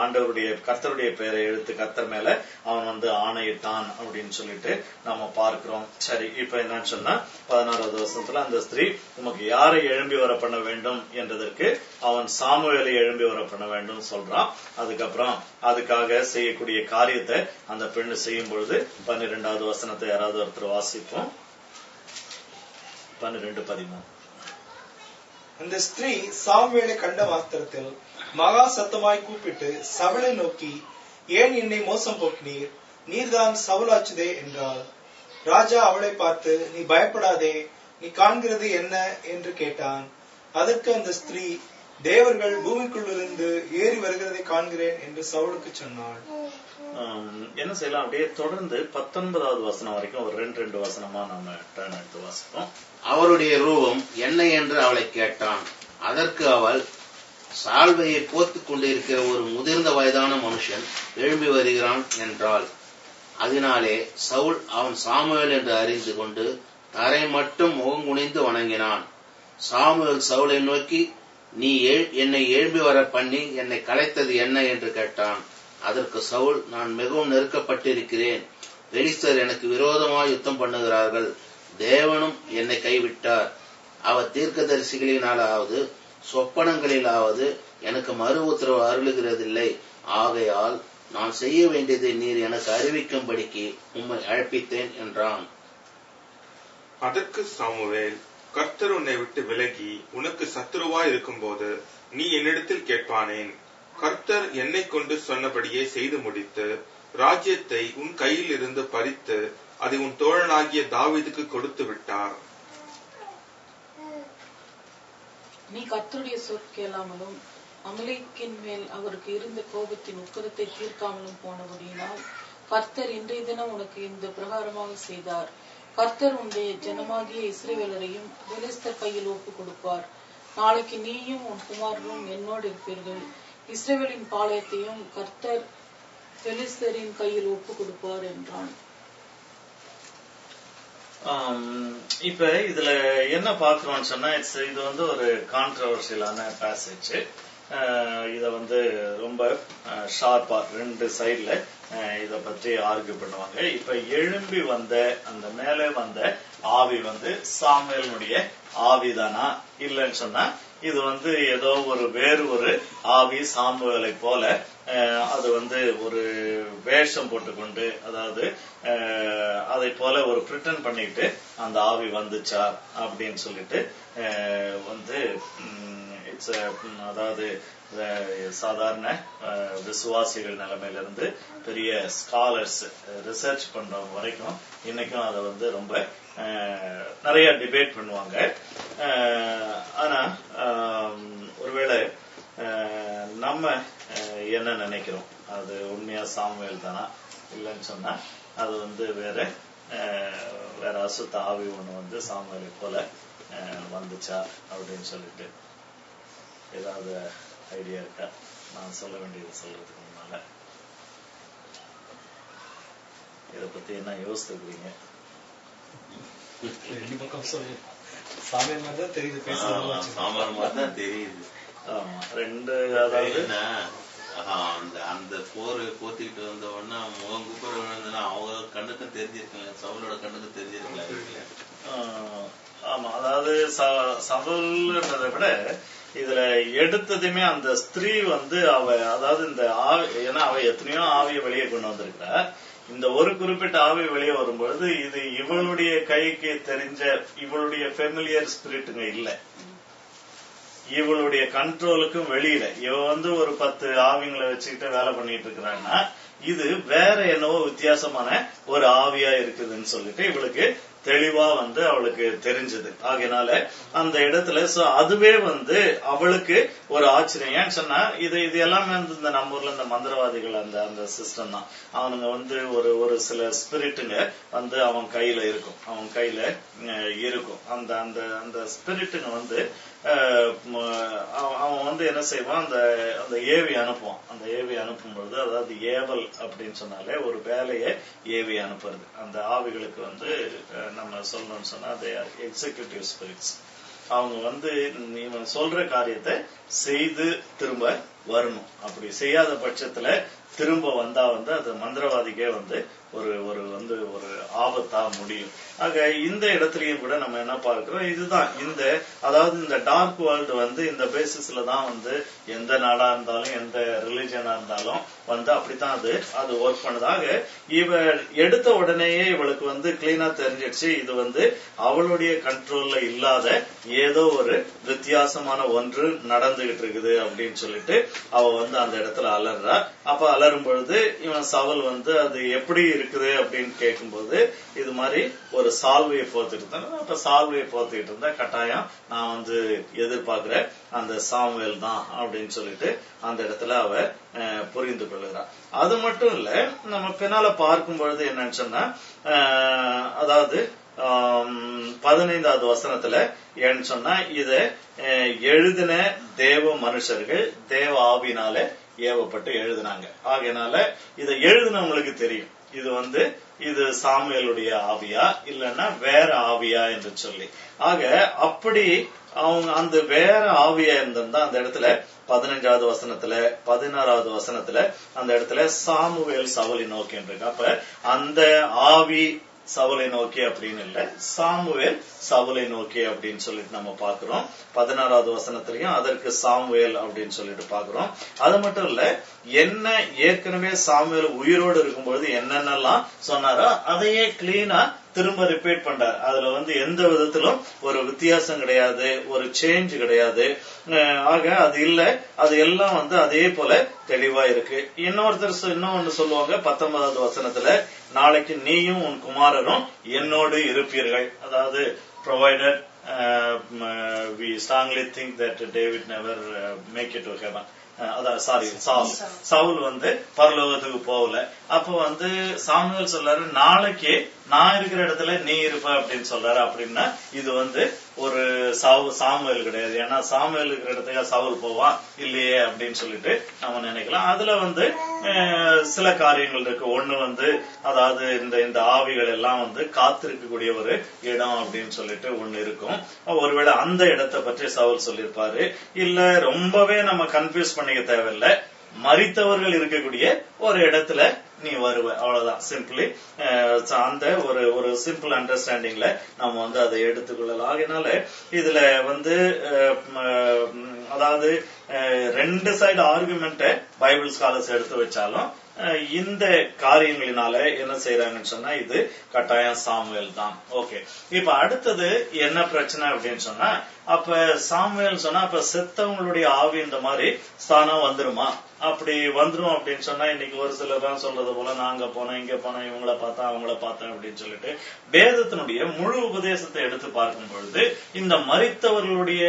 கர்த்தருடைய பேரை இழுத்து கர்த்தர் மேல அவன் ஆணையிட்டான் அப்படின்னு சொல்லிட்டு நம்ம பார்க்கிறோம். சரி, இப்ப என்னன்னு சொன்னா 16வது வசனத்துல அந்த ஸ்திரீ உமக்கு யாரை எழும்பி வர பண்ண வேண்டும் என்றதற்கு அவன் சாமுவேலை எழும்பி வர பண்ண வேண்டும் சொல்றான். அதுக்கப்புறம் அதுக்காக செய்யக்கூடிய காரியத்தை அந்த பெண்ணு செய்யும் பொழுது 12வது வசனத்தை யாராவது ஒருத்தர் வாசிப்போம். 12:13. அந்த ஸ்திரீ சாமுவேலை கண்ட மாத்திரத்தில் மகா சத்தமாய் கூப்பிட்டு சவுலை நோக்கி, ஏன் என்னை மோசம் போக்கினீர், நீர்தான் சவுலாச்சுதே என்றாள். ராஜா அவளை பார்த்து, நீ பயப்படாதே, நீ காண்கிறது என்ன என்று கேட்டான். அதற்கு அந்த ஸ்திரீ, தேவர்கள் பூமிக்குள்ளிருந்து ஏறி வருகிறதை காண்கிறேன் என்று சவுலுக்கு சொன்னாள். என்ன செய்யலாம், அப்படியே தொடர்ந்து 19வது வசனம் வரைக்கும் ஒரு 2 வசனமா நம்ம டர்ன் எடுத்து வாசிப்போம். அவருடைய ரூபம் என்ன என்று அவளை கேட்டான். அதற்கு அவள், சால்வையை போர்த்துக் கொண்டிருக்கிற ஒரு முதிர்ந்த வயதான மனுஷன் எழும்பி வருகிறான் என்றாள். அதனாலே சவுல் அவன் சாமுவேல் என்று அறிந்து கொண்டு தரை மட்டும் முகங்குனிந்து வணங்கினான். சாமுவேல் சவுலை நோக்கி, நீ என்னை எழும்பி வர பண்ணி என்னை கலைத்தது என்ன என்று கேட்டான். அதற்கு சவுல், நான் மிகவும் நெருக்கப்பட்டிருக்கிறேன், பெலிஸ்தர் எனக்கு விரோதமாக யுத்தம் பண்ணுகிறார்கள், தேவனும் என்னை கைவிட்டார், அவர் தீர்க்கதரிசிகளினாலாவது சொப்பனங்களிலாவது எனக்கு மறு உத்தரவு அருளுகிறதில்லை, ஆகையால் நான் செய்ய வேண்டியதை நீர் எனக்கு அறிவிக்கும்படிக்கு உம்மை அழைப்பித்தேன் என்றான். அதற்கு சாமுவேல், கர்த்தர் உன்னை விட்டு விலகி உனக்கு சத்துருவாய் இருக்கும்போது நீ என்னிடத்தில் கேட்பானேன்? கர்த்தர் என்னை கொண்டு சொன்னபடியே செய்து முடித்து ராஜ்யத்தை உன் கையில் இருந்து பறித்து அதை உன் தோழனாகிய தாவீதுக்கு கொடுத்து விட்டார். நீ கர்த்தருடைய சொற் கேளாமலும் அமலேக்கின் மேல் அவருக்கு இருந்த கோபத்தின் உக்கிரத்தை தீர்க்காமலும் போனபடியினால் கர்த்தர் இன்றைய தினம் உனக்கு இந்த பிரகாரமாக செய்தார். கர்த்தர் உன்னுடைய ஜனமாகிய இஸ்ரவேலரையும் பெலிஸ்தர் கையில் ஒப்பு கொடுப்பார். நாளைக்கு நீயும் உன் குமாரரும் என்னோடு இருப்பீர்கள். இஸ்ரவேலின் பாளையத்தையும் கர்த்தர் பெலிஸ்தரின் கையில் ஒப்பு கொடுப்பார் என்றான். இப்ப இதுல என்ன பாக்குறோம்னு சொன்னா, இது ஒரு கான்ட்ரவர்சியலான பேசேஜ். இத ரொம்ப ஷார்ப்பா 2 சைட்ல இத பற்றி ஆர்கியூ பண்ணுவாங்க. இப்ப எழும்பி வந்த அந்த மேலே வந்த ஆவி சாமுவேலுடைய ஆவிதானா இல்லைன்னு சொன்னா, இது ஏதோ வேறு ஒரு ஆவி சாமுவேலை போல அது ஒரு வேஷம் போட்டுக்கொண்டு, அதாவது அதை போல ஒரு பிரிட்டன் பண்ணிட்டு அந்த ஆவி வந்துச்சா அப்படின்னு சொல்லிட்டு இட்ஸ் அதாவது சாதாரண விசுவாசிகள் நிலைமையிலிருந்து பெரிய ஸ்காலர்ஸ் ரிசர்ச் பண்றவங்க வரைக்கும் இன்னைக்கும் அதை ரொம்ப நிறைய டிபேட் பண்ணுவாங்க. ஆனா ஒருவேளை நம்ம என்ன நினைக்கிறோம், அது உண்மையா சாமுவேல் தானா இல்லைன்னு சொன்னா அது வேற அசுத்த ஆவி ஒண்ணு சாமுவேலை போல வந்துச்சா அப்படின்னு சொல்லிட்டு ஏதாவது ஐடியா இருக்கா? நான் சொல்ல வேண்டியது சொல்றதுக்கு முன்னால இத பத்தி என்ன யோசித்துக்கிறீங்க? 2 பக்கம் சொல்லு. சாமியார் மாதிரி தான் தெரியுது, பேசுறது சாமான் மாதிரி தான் தெரியுது. ஆமா, 2 அதாவது அந்த போரை போத்திக்கிட்டு வந்த உடனே முகம் குப்புற விழுந்தா அவங்க கண்ணுக்கும் தெரிஞ்சிருக்கல, சவுலோட கண்ணுக்கும் தெரிஞ்சிருக்கல. ஆமா, அதாவது சவுல்ன்றதை விட இதுல எடுத்ததுமே அந்த ஸ்திரீ அவ அதாவது இந்த ஏன்னா அவ எத்தனையோ ஆவியை வெளியே கொண்டு வந்திருக்கா. இந்த ஒரு குறிப்பிட்ட ஆவி வெளியே வரும்பொழுது இது இவளுடைய கைக்கு தெரிஞ்ச இவளுடைய ஃபெமிலியர் ஸ்பிரிட்டுங்க இல்ல, இவளுடைய கண்ட்ரோலுக்கும் வெளியில இவ வந்து ஒரு 10 ஆவிங்களை வச்சுக்கிட்டு வேலை பண்ணிட்டு இருக்கிறான்னா இது வேற என்னவோ வித்தியாசமான ஒரு ஆவியா இருக்குதுன்னு சொல்லிட்டு இவளுக்கு தெளிவா வந்து அவளுக்கு தெரிஞ்சது. ஆகையினால அந்த இடத்துல அதுவே வந்து அவளுக்கு ஒரு ஆச்சரியம். ஏன்னு சொன்னா இது எல்லாமே வந்து இந்த நம்ம ஊர்ல இந்த மந்திரவாதிகள் அந்த சிஸ்டம் தான். அவனுங்க வந்து ஒரு சில ஸ்பிரிட்டுங்க வந்து அவன் கையில இருக்கும், அந்த அந்த அந்த ஸ்பிரிட்டுங்க வந்து அவன் வந்து என்ன செய்வான், அந்த ஏவி அனுப்புவான். அந்த ஏவி அனுப்பும் பொழுது, அதாவது ஏவல் அப்படின்னு சொன்னாலே ஒரு வேலையை ஏவி அனுப்புறது. அந்த ஆவிகளுக்கு வந்து நம்ம சொல்லணும்னு சொன்னா தே ஆர் எக்ஸிகியூட்டிவ் ஸ்பிரிட்ஸ். அவங்க வந்து இவன் சொல்ற காரியத்தை செய்து திரும்ப வரணும். அப்படி செய்யாத பட்சத்துல திரும்ப வந்தா வந்து அது மந்திரவாதிக்கே வந்து ஒரு ஆபத்தா முடியும். ஆக இந்த இடத்துலயும் கூட நம்ம என்ன பார்க்கிறோம், இதுதான் அதாவது இந்த டார்க் வேர்ல்டு வந்து இந்த பேசிஸ்ல தான் வந்து எந்த நாடா இருந்தாலும் எந்த ரிலிஜனா இருந்தாலும் வந்து அப்படித்தான் அது ஒர்க் பண்ணுதாக. இவ எடுத்த உடனேயே இவளுக்கு வந்து கிளீனா தெரிஞ்சிடுச்சு, இது வந்து அவளுடைய கண்ட்ரோல்ல இல்லாத ஏதோ ஒரு வித்தியாசமான ஒன்று நடந்துகிட்டு இருக்குது அப்படின்னு சொல்லிட்டு அவ வந்து அந்த இடத்துல அலறா. அப்ப அலரும் பொழுது இவன் சவுல் வந்து அது எப்படி இருக்குது அப்படின்னு கேட்கும்போது இது மாதிரி ஒரு சால்வையை போத்துட்டு இருந்தாங்க. அப்ப சால்வையை போத்துக்கிட்டு இருந்தா கட்டாயம் நான் வந்து எதிர்பார்க்கிறேன் அந்த சாமுவேல் தான் அப்படின்னு சொல்லிட்டு அந்த இடத்துல அவ புரிந்து கொள்ளுகிறான். அது மட்டும் இல்ல, நம்ம பின்னால பார்க்கும் பொழுது என்னன்னு சொன்னா, அதாவது 15வது வசனத்துல ஏன்னு சொன்னா, இத எழுதின தேவ மனுஷர்கள் தேவ ஆவினால ஏவப்பட்டு எழுதினாங்க. ஆகையினால இதை எழுதினவங்களுக்கு தெரியும் இது சாமுவேலுடைய ஆவியா இல்லைன்னா வேற ஆவியா என்று சொல்லி. ஆக அப்படி அவங்க அந்த வேற ஆவியா இருந்திருந்தா அந்த இடத்துல 15வது வசனத்துல 16வது வசனத்துல அந்த இடத்துல சாமுவேல் சவுலை நோக்கி இருக்கு. அப்ப அந்த ஆவி சவுலை நோக்கி அப்படின்னு இல்ல, சாமுவேல் சவுலை நோக்கி அப்படின்னு சொல்லிட்டு நம்ம பாக்குறோம். 16வது வசனத்திலையும் அதற்கு சாமுவேல் அப்படின்னு சொல்லிட்டு பாக்குறோம். அது மட்டும் இல்ல, என்ன ஏற்கனவே சாமுவேல் உயிரோடு இருக்கும்பொழுது என்னென்னலாம் சொன்னாரோ அதையே கிளீனா திரும்ப ரிப்பீட் பண்றாரு. அதுல வந்து எந்த விதத்திலும் ஒரு வித்தியாசம் கிடையாது, ஒரு சேஞ்ச் கிடையாது. ஆக அது இல்ல, அது எல்லாம் வந்து அதே போல தெளிவா இருக்கு. இன்னொன்னு சொல்லுவாங்க 19வது வசனத்துல, நாளைக்கு நீயும் உன் குமாரரும் என்னோடு இருப்பீர்கள். அதாவது provided we strongly think that David never make it to heaven. Saul வந்து பரலோகத்துக்கு போகல. அப்ப வந்து சாமுவேல் சொல்றாரு, நாளைக்கு நான் இருக்கிற இடத்துல நீ இருப்ப அப்படின்னு சொல்றாரு. அப்படின்னா இது வந்து ஒரு சாமுவேல் கிடையாது. ஏன்னா சாமுவேல் இருக்கிற இடத்துக்கு சவுல் போவான் இல்லையே அப்படின்னு சொல்லிட்டு நம்ம நினைக்கலாம். அதுல வந்து சில காரியங்கள் இருக்கு. ஒண்ணு வந்து அதாவது இந்த ஆவிகள் எல்லாம் வந்து காத்திருக்கக்கூடிய ஒரு இடம் அப்படின்னு சொல்லிட்டு ஒண்ணு இருக்கும். ஒருவேளை அந்த இடத்தை பற்றி சவுல் சொல்லியிருப்பாரு. இல்ல ரொம்பவே நம்ம கன்ஃபியூஸ் பண்ணிக்க தேவையில்லை, மரித்தவர்கள் இருக்கக்கூடிய ஒரு இடத்துல நீ வருவ, அவ்வளவுதான். சிம்பிளி அந்த ஒரு சிம்பிள் அண்டர்ஸ்டாண்டிங்ல நம்ம வந்து அதை எடுத்துக்கொள்ளலாம். ஆகையினால இதுல வந்து அதாவது 2 சைடு ஆர்குமெண்ட் பைபிள் ஸ்காலர்ஸ் எடுத்து வச்சாலும் இந்த காரியங்களினால என்ன செய்யறாங்கன்னு சொன்னா இது கட்டாயம் சாமுவேல் தான். ஓகே, இப்ப அடுத்தது என்ன பிரச்சனை அப்படின்னு சொன்னா, அப்ப சாமுவேல் சொன்னா அப்ப செத்தவங்களுடைய ஆவி இந்த மாதிரி ஸ்தானம் வந்துருமா? அப்படி வந்துரும் அப்படின்னு சொன்னா, இன்னைக்கு ஒரு சிலர் தான் சொல்றது போல நாங்க போனோம் இங்க போனோம் இவங்கள பார்த்தா அவங்கள பார்த்தேன் அப்படின்னு சொல்லிட்டு வேதத்தினுடைய முழு உபதேசத்தை எடுத்து பார்க்கும் பொழுது இந்த மரித்தவர்களுடைய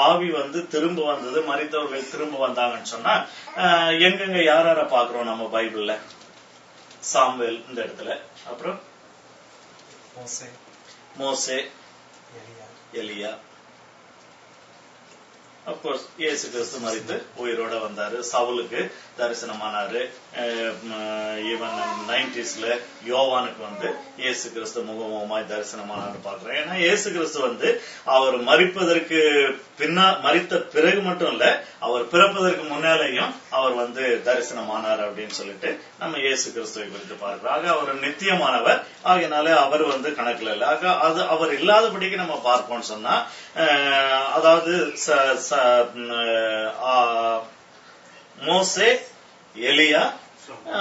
ஆவி வந்து திரும்ப வந்தது, மரித்தவர்கள் திரும்ப வந்தாங்கன்னு சொன்னா எங்கெங்க யார பாக்குறோம் நம்ம பைபிள்ல? சாமுவேல் இந்த இடத்துல, அப்புறம் மோசே, எலியா, அப்கோர்ஸ் இயேசு கிறிஸ்து மரித்து உயிரோட வந்தாரு, சவுலுக்கு தரிசனமானாரு. ஈவன் 90ஸ்ல யோவானுக்கு வந்து இயேசு கிறிஸ்து முகமுகமாய் தரிசனமானாரு பாக்குறேன். ஏன்னா இயேசு கிறிஸ்து வந்து அவர் மரிப்பதற்கு மரித்த பிறகு மட்டும் இல்ல, அவர் பிறப்பதற்கு முன்னாலேயும் அவர் வந்து தரிசனமானார் அப்படின்னு சொல்லிட்டு நம்ம இயேசு கிறிஸ்துவை குறித்து பார்க்கிறோம். ஆக அவர் நித்தியமானவர், ஆகையினால அவர் வந்து கணக்குல இல்ல. ஆக அது அவர் இல்லாதபடிக்கு நம்ம பார்ப்போம்னு சொன்னா, அதாவது மோசே, எலியா,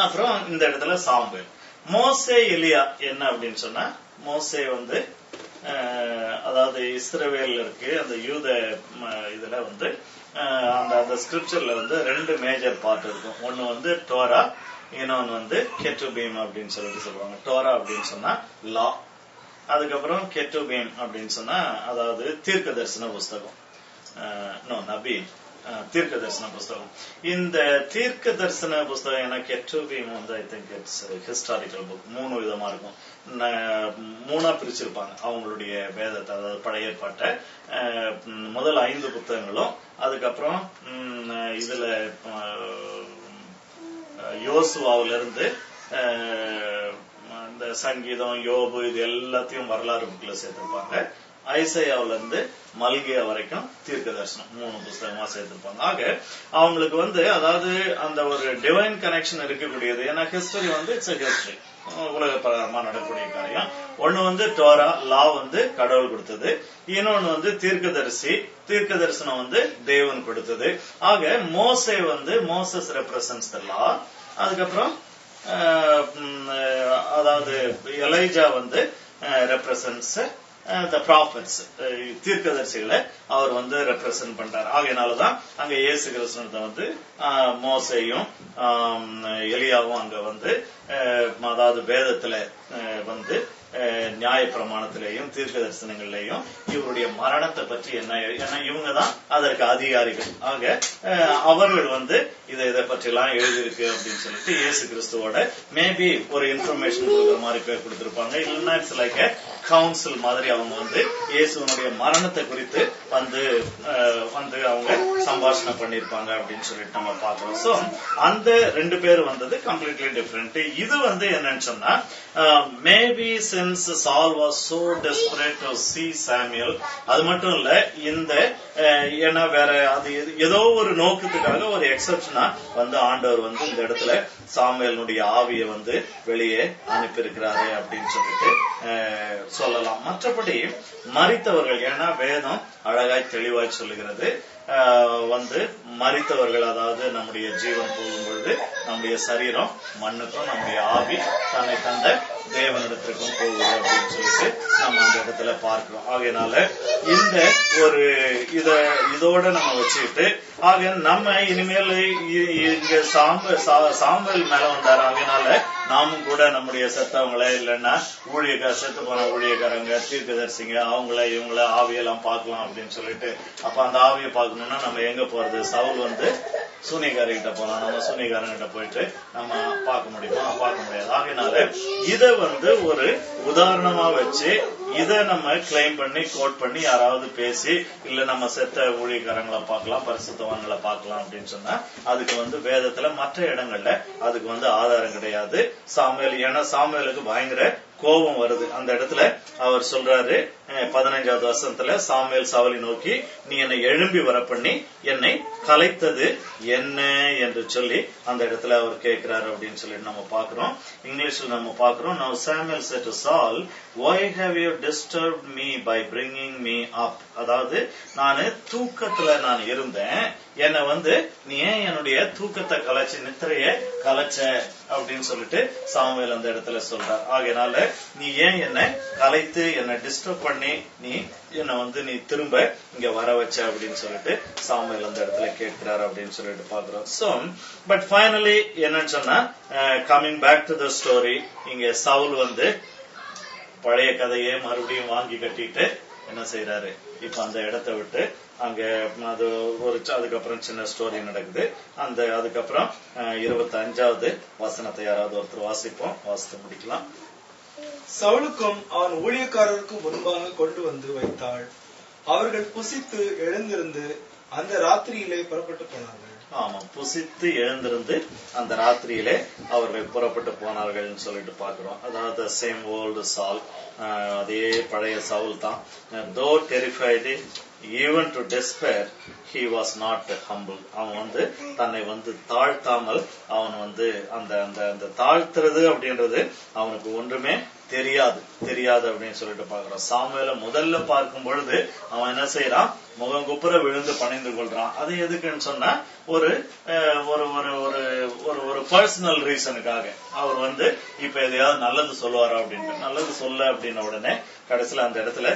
அப்புறம் இந்த இடத்துல சாமுவேல். மோசே எலியா என்ன அப்படின்னு சொன்னா, மோசே வந்து அதாவது இஸ்ரவேல் இருக்கு அந்த யூத இதுல வந்து அந்த ஸ்கிரிப்சர்ல வந்து 2 மேஜர் பார்ட் இருக்கும். ஒன்னு வந்து டோரா, இன்னொன்னு வந்து கெட்டுபீம் அப்படின்னு சொல்லுவாங்க. டோரா அப்படின்னு சொன்னா லா, அதுக்கப்புறம் கெட்டுபீம் அப்படின்னு சொன்னா அதாவது தீர்க்க தரிசன புஸ்தகம், நபி தீர்க்க தரிசன புஸ்தகம். இந்த தீர்க்க தரிசன புஸ்தகம் எனக்கு கெட்டுபீம் வந்து I think it's historical book. 3 விதமா இருக்கும், 3ஆ பிரிச்சிருப்பாங்க அவங்களுடைய வேதத்தை. அதாவது பழைய ஏற்பாட்டை முதல் 5 புத்தகங்களும், அதுக்கப்புறம் இதுல யோசுவாவில இருந்து இந்த சங்கீதம், யோபு, இது எல்லாத்தையும் வரலாறு புக்ல சேர்த்திருப்பாங்க. ஐசையாவில இருந்து மல்கியா வரைக்கும் தீர்க்க தரிசனம் 3 புஸ்தகமா சேர்த்திருப்பாங்க. ஆக அவங்களுக்கு வந்து அதாவது அந்த ஒரு டிவைன் கனெக்ஷன் இருக்கக்கூடியது. ஏன்னா ஹிஸ்டரி வந்து இட்ஸ் ஹிஸ்டரி, உலக பிரகாரமா நடக்கக்கூடிய காரியம். ஒண்ணு வந்து டோரா லா வந்து கடவுள் கொடுத்தது, இன்னொன்னு வந்து தீர்க்க தரிசனம் வந்து தேவன் கொடுத்தது. ஆக மோசே வந்து மோசஸ் ரெப்ரசன்ட்ஸ் தி லா, அதுக்கப்புறம் அதாவது எலைஜா வந்து ரெப்ரசன்ட்ஸ் the prophets, தீர்க்கதரிசிகளை அவர் வந்து ரெப்ரசன்ட் பண்றார். ஆகையினாலதான் அங்க இயேசு கிறிஸ்துவத்தை வந்து மோசேயும் எலியாவும் அங்க வந்து அதாவது வேதத்துல வந்து நியாய பிரமாணத்திலேயும் தீர்க்க தரிசனங்கள்லயும் இவருடைய மரணத்தை பற்றி என்ன, ஏன்னா இவங்க தான் அதற்கு அதிகாரிகள். ஆக அவர்கள் வந்து இதை பற்றி எல்லாம் எழுதியிருக்கு அப்படின்னு சொல்லிட்டு இயேசு கிறிஸ்துவோட மேபி ஒரு இன்ஃபர்மேஷன் கொடுக்குற மாதிரி பேர் கொடுத்திருப்பாங்க. இல்லைன்னா இட்ஸ் லைக் கவுன்சில் மாதிரி அவங்க வந்து இயேசுவனுடைய மரணத்தை குறித்து வந்து அவங்க சம்பாஷணை பண்ணிருப்பாங்க அப்படின்னு சொல்லிட்டு நம்ம பார்க்கிறோம். சோ அந்த 2 பேர் வந்தது கம்ப்ளீட்லி டிஃபரெண்ட். இது வந்து என்னன்னு சொன்னா maybe since Saul was so desperate to see Samuel, அது மட்டும் இல்ல இந்த ஏன்னா வேற அது ஏதோ ஒரு நோக்கத்துக்காக ஒரு எக்ஸப்ஷனா வந்து ஆண்டவர் வந்து இந்த இடத்துல சாமுவேலுடைய ஆவியை வந்து வெளியே அனுப்பியிருக்கிறாரு அப்படின்னு சொல்லிட்டு சொல்லலாம். மற்றபடி மரித்தவர்கள், ஏன்னா வேதம் அழகாய் தெளிவாய் சொல்லுகிறது வந்து மரித்தவர்கள், அதாவது நம்முடைய ஜீவன் போகும் பொழுது நம்முடைய சரீரம் மண்ணுக்கும் நம்முடைய ஆவி தன்னை தந்த தேவனிடத்திற்கும் போகுது அப்படின்னு சொல்லிட்டு நம்ம அந்த இடத்துல பார்க்கிறோம். ஆகையினால இந்த ஒரு இதோட நம்ம வச்சுக்கிட்டு ஆக நம்ம இனிமேல் இங்க சாம்பல் மேல வந்தாரு. ஆகையினால நாமும் கூட நம்முடைய செத்தவங்களை இல்லைன்னா செத்து போன ஊழியக்காரங்க, தீர்க்கதரிசிங்க, அவங்கள இவங்கள ஆவியெல்லாம் பார்க்கலாம் அப்படின்னு சொல்லிட்டு, அப்ப அந்த ஆவியை பார்க்கணும்னா நம்ம எங்க போறது? சவுல் வந்து சூனியக்காரங்கிட்ட போலாம், நம்ம சூனியக்காரங்கிட்ட போயிட்டு நம்ம பார்க்க முடியுமா? பார்க்க முடியாது. ஆகையினால இத வந்து ஒரு உதாரணமா வச்சு இத நம்ம கிளைம் பண்ணி கோட் பண்ணி யாராவது பேசி இல்ல நம்ம செத்த ஊழியக்காரங்களை பார்க்கலாம், பரிசுத்தவான்களை பார்க்கலாம் அப்படின்னு சொன்னா அதுக்கு வந்து வேதத்துல மற்ற இடங்கள்ல அதுக்கு வந்து ஆதாரம் கிடையாது. சாமுவேல், ஏன்னா சாமுவேலுக்கு பயங்கர கோபம் வருது. அந்த இடத்துல அவர் சொல்றாரு 15வது வசனத்துல, சாமுவேல் சவுலை நோக்கி, நீ என்னை எழும்பி வர பண்ணி என்னை கலைத்தது என்ன என்று சொல்லி அந்த இடத்துல அவர் கேட்கிறாரு அப்படின்னு சொல்லி நம்ம பாக்குறோம். இங்கிலீஷ்ல நம்ம பாக்குறோம், Now Samuel said to Saul, why have you disturbed me by bringing me up? அதாவது நான் தூக்கத்துல நான் இருந்தேன், என்னை வந்து நீ ஏன் என்னுடைய தூக்கத்தை கலைச்ச, நித்திரைய கலைச்ச அப்படின்னு சொல்லிட்டு சாமுவேல் அந்த இடத்துல சொல்றார். ஆகையினால நீ ஏன் என்னை கலைத்து என்னை டிஸ்டர்ப் பண்ணி நீ என்னை வந்து நீ திரும்ப இங்க வர வச்ச அப்படின்னு சொல்லிட்டு சாமுவேல் அந்த இடத்துல கேட்கிறார் அப்படின்னு சொல்லிட்டு பாக்குறோம். சோ பட் ஃபைனலி என்னன்னு சொன்னா coming back to the story, இங்க சவுல் வந்து பழைய கதையை மறுபடியும் வாங்கி கட்டிட்டு என்ன செய்யறாரு, இப்ப அந்த இடத்தை விட்டு அங்க அது ஒரு அதுக்கப்புறம் சின்ன ஸ்டோரி நடக்குது. அதுக்கப்புறம் 25வது வசனத்தை யாராவது ஒருத்தர் வாசித்து முடிக்கலாம். சவுலுக்கும் அவன் ஊழியக்காரருக்கும் முன்பாக கொண்டு வந்து வைத்தாள். அவர்கள் புசித்து எழுந்திருந்து அந்த ராத்திரியிலே புறப்பட்டு போனார்கள். ஆமா, புசித்து எழுந்திருந்து அந்த ராத்திரியிலே அவர்கள் புறப்பட்டு போனார்கள் சொல்லிட்டு பாக்குறோம். அதாவது சேம் ஓல்டு சால், அதே பழைய சவுல் தான். தோ terrified even to despair, he was not humble. அவன் வந்து தன்னை வந்து தாழ்த்தாமல் அவன் வந்து அந்த அந்த தாழ்த்துறது அப்படின்றது அவனுக்கு ஒன்றுமே தெரியாது அப்படின்னு சொல்லிட்டு பாக்குறான். சாமுவேலை முதல்ல பார்க்கும் பொழுது அவன் என்ன செய்யறான், முகம் குப்புற விழுந்து பணிந்து கொள்றான். அது எதுக்குன்னு சொன்னா ஒரு ஒரு பர்சனல் ரீசனுக்காக அவர் வந்து இப்ப எதையாவது நல்லது சொல்லுவாரா அப்படின்ட்டு, நல்லது சொல்ல அப்படின்ன உடனே கடைசியில அந்த இடத்துல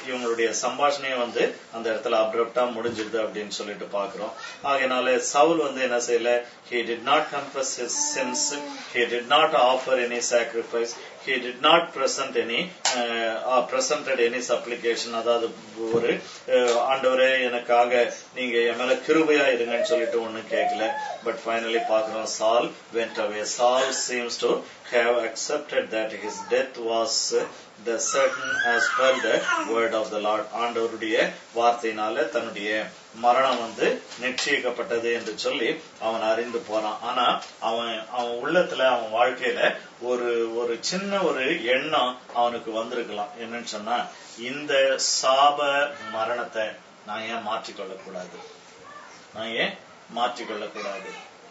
இவங்களுடைய சம்பாஷணையை வந்து அந்த இடத்துல அப்ரப்டா முடிஞ்சிருது அப்படின்னு சொல்லிட்டு பாக்குறோம். ஆகையினால சவுல் வந்து என்ன செய்யல, he did not confess his sins, he did not offer any sacrifice, he did not presented any supplication. அதாவது ஒரு ஆண்டவரே எனக்காக நீங்க என் மேல கிருபையா இருங்கன்னு சொல்லிட்டு ஒண்ணு கேட்கல. பட் ஃபைனலி பாக்குறோம், Saul went away. Saul seems to have accepted that his death was the certain as per the word of the Lord. ஆண்டவருடைய வார்த்தையினால தன்னுடைய மரணம் வந்து நிச்சயிக்கப்பட்டது என்று சொல்லி அவன் அறிந்து போறான். ஆனா அவன் உள்ளத்துல, அவன் வாழ்க்கையில ஒரு சின்ன ஒரு எண்ணம் அவனுக்கு வந்திருக்கலாம். என்னன்னு சொன்னா, இந்த சாப மரணத்தை நான் ஏன் மாற்றிக்கொள்ளக்கூடாது,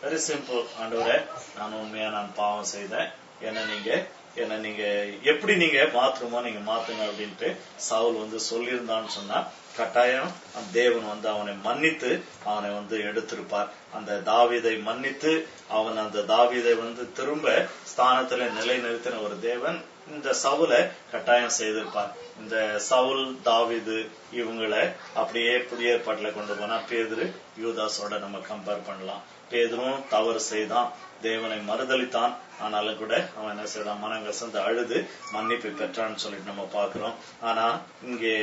வெரி சிம்பிள். ஆண்டவரே, நான் உண்மையா நான் பாவம் செய்தேன், என்ன நீங்க எப்படி நீங்க மாற்றுமோ நீங்க மாத்துங்க அப்படின்ட்டு சவுல் வந்து சொல்லியிருந்தான்னு சொன்னா, கட்டாயம் தேவன் வந்து அவனை மன்னித்து அவனை வந்து எடுத்திருப்பார். அந்த தாவீதை மன்னித்து அவன் அந்த தாவீதை வந்து திரும்ப ஸ்தானத்துல நிலைநிறுத்தின ஒரு தேவன் இந்த சவுலை கட்டாயம் செய்திருப்பார். இந்த சவுல் தாவீது இவங்களை அப்படியே புதிய ஏற்பாட்டுல கொண்டு போனா பேதுரு யூதாஸோட நம்ம கம்பேர் பண்ணலாம். பேதுரும் தவறு செய்தான், தேவனை மறுதளித்தான். ஆனாலும் கூட அவன் என்ன செய்தான், மனம் கசந்து அழுது மன்னிப்பு பெற்றான்னு சொல்லிட்டு நம்ம பாக்குறோம். ஆனா இங்கே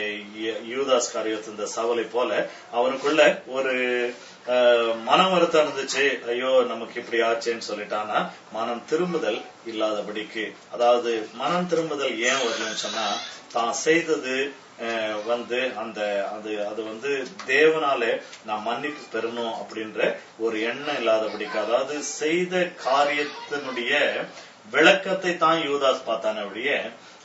யூதாஸ் காரியத்து இந்த சவுலை போல அவனுக்குள்ள ஒரு மனம் வருத்தம் இருந்துச்சு, ஐயோ நமக்கு இப்படி ஆச்சேன்னு சொல்லிட்டு. ஆனா மனம் திரும்புதல் இல்லாதபடிக்கு, அதாவது மனம் திரும்புதல் ஏன் வரலன்னு சொன்னா, தான் செய்தது வந்து அது வந்து தேவனாலே நான் மன்னிப்பு பெறணும் அப்படின்ற ஒரு எண்ணம் இல்லாதபடிக்கு, அதாவது செய்த காரியத்தினுடைய விளக்கத்தை தான் யூதாஸ் பார்த்தானே ஒழிய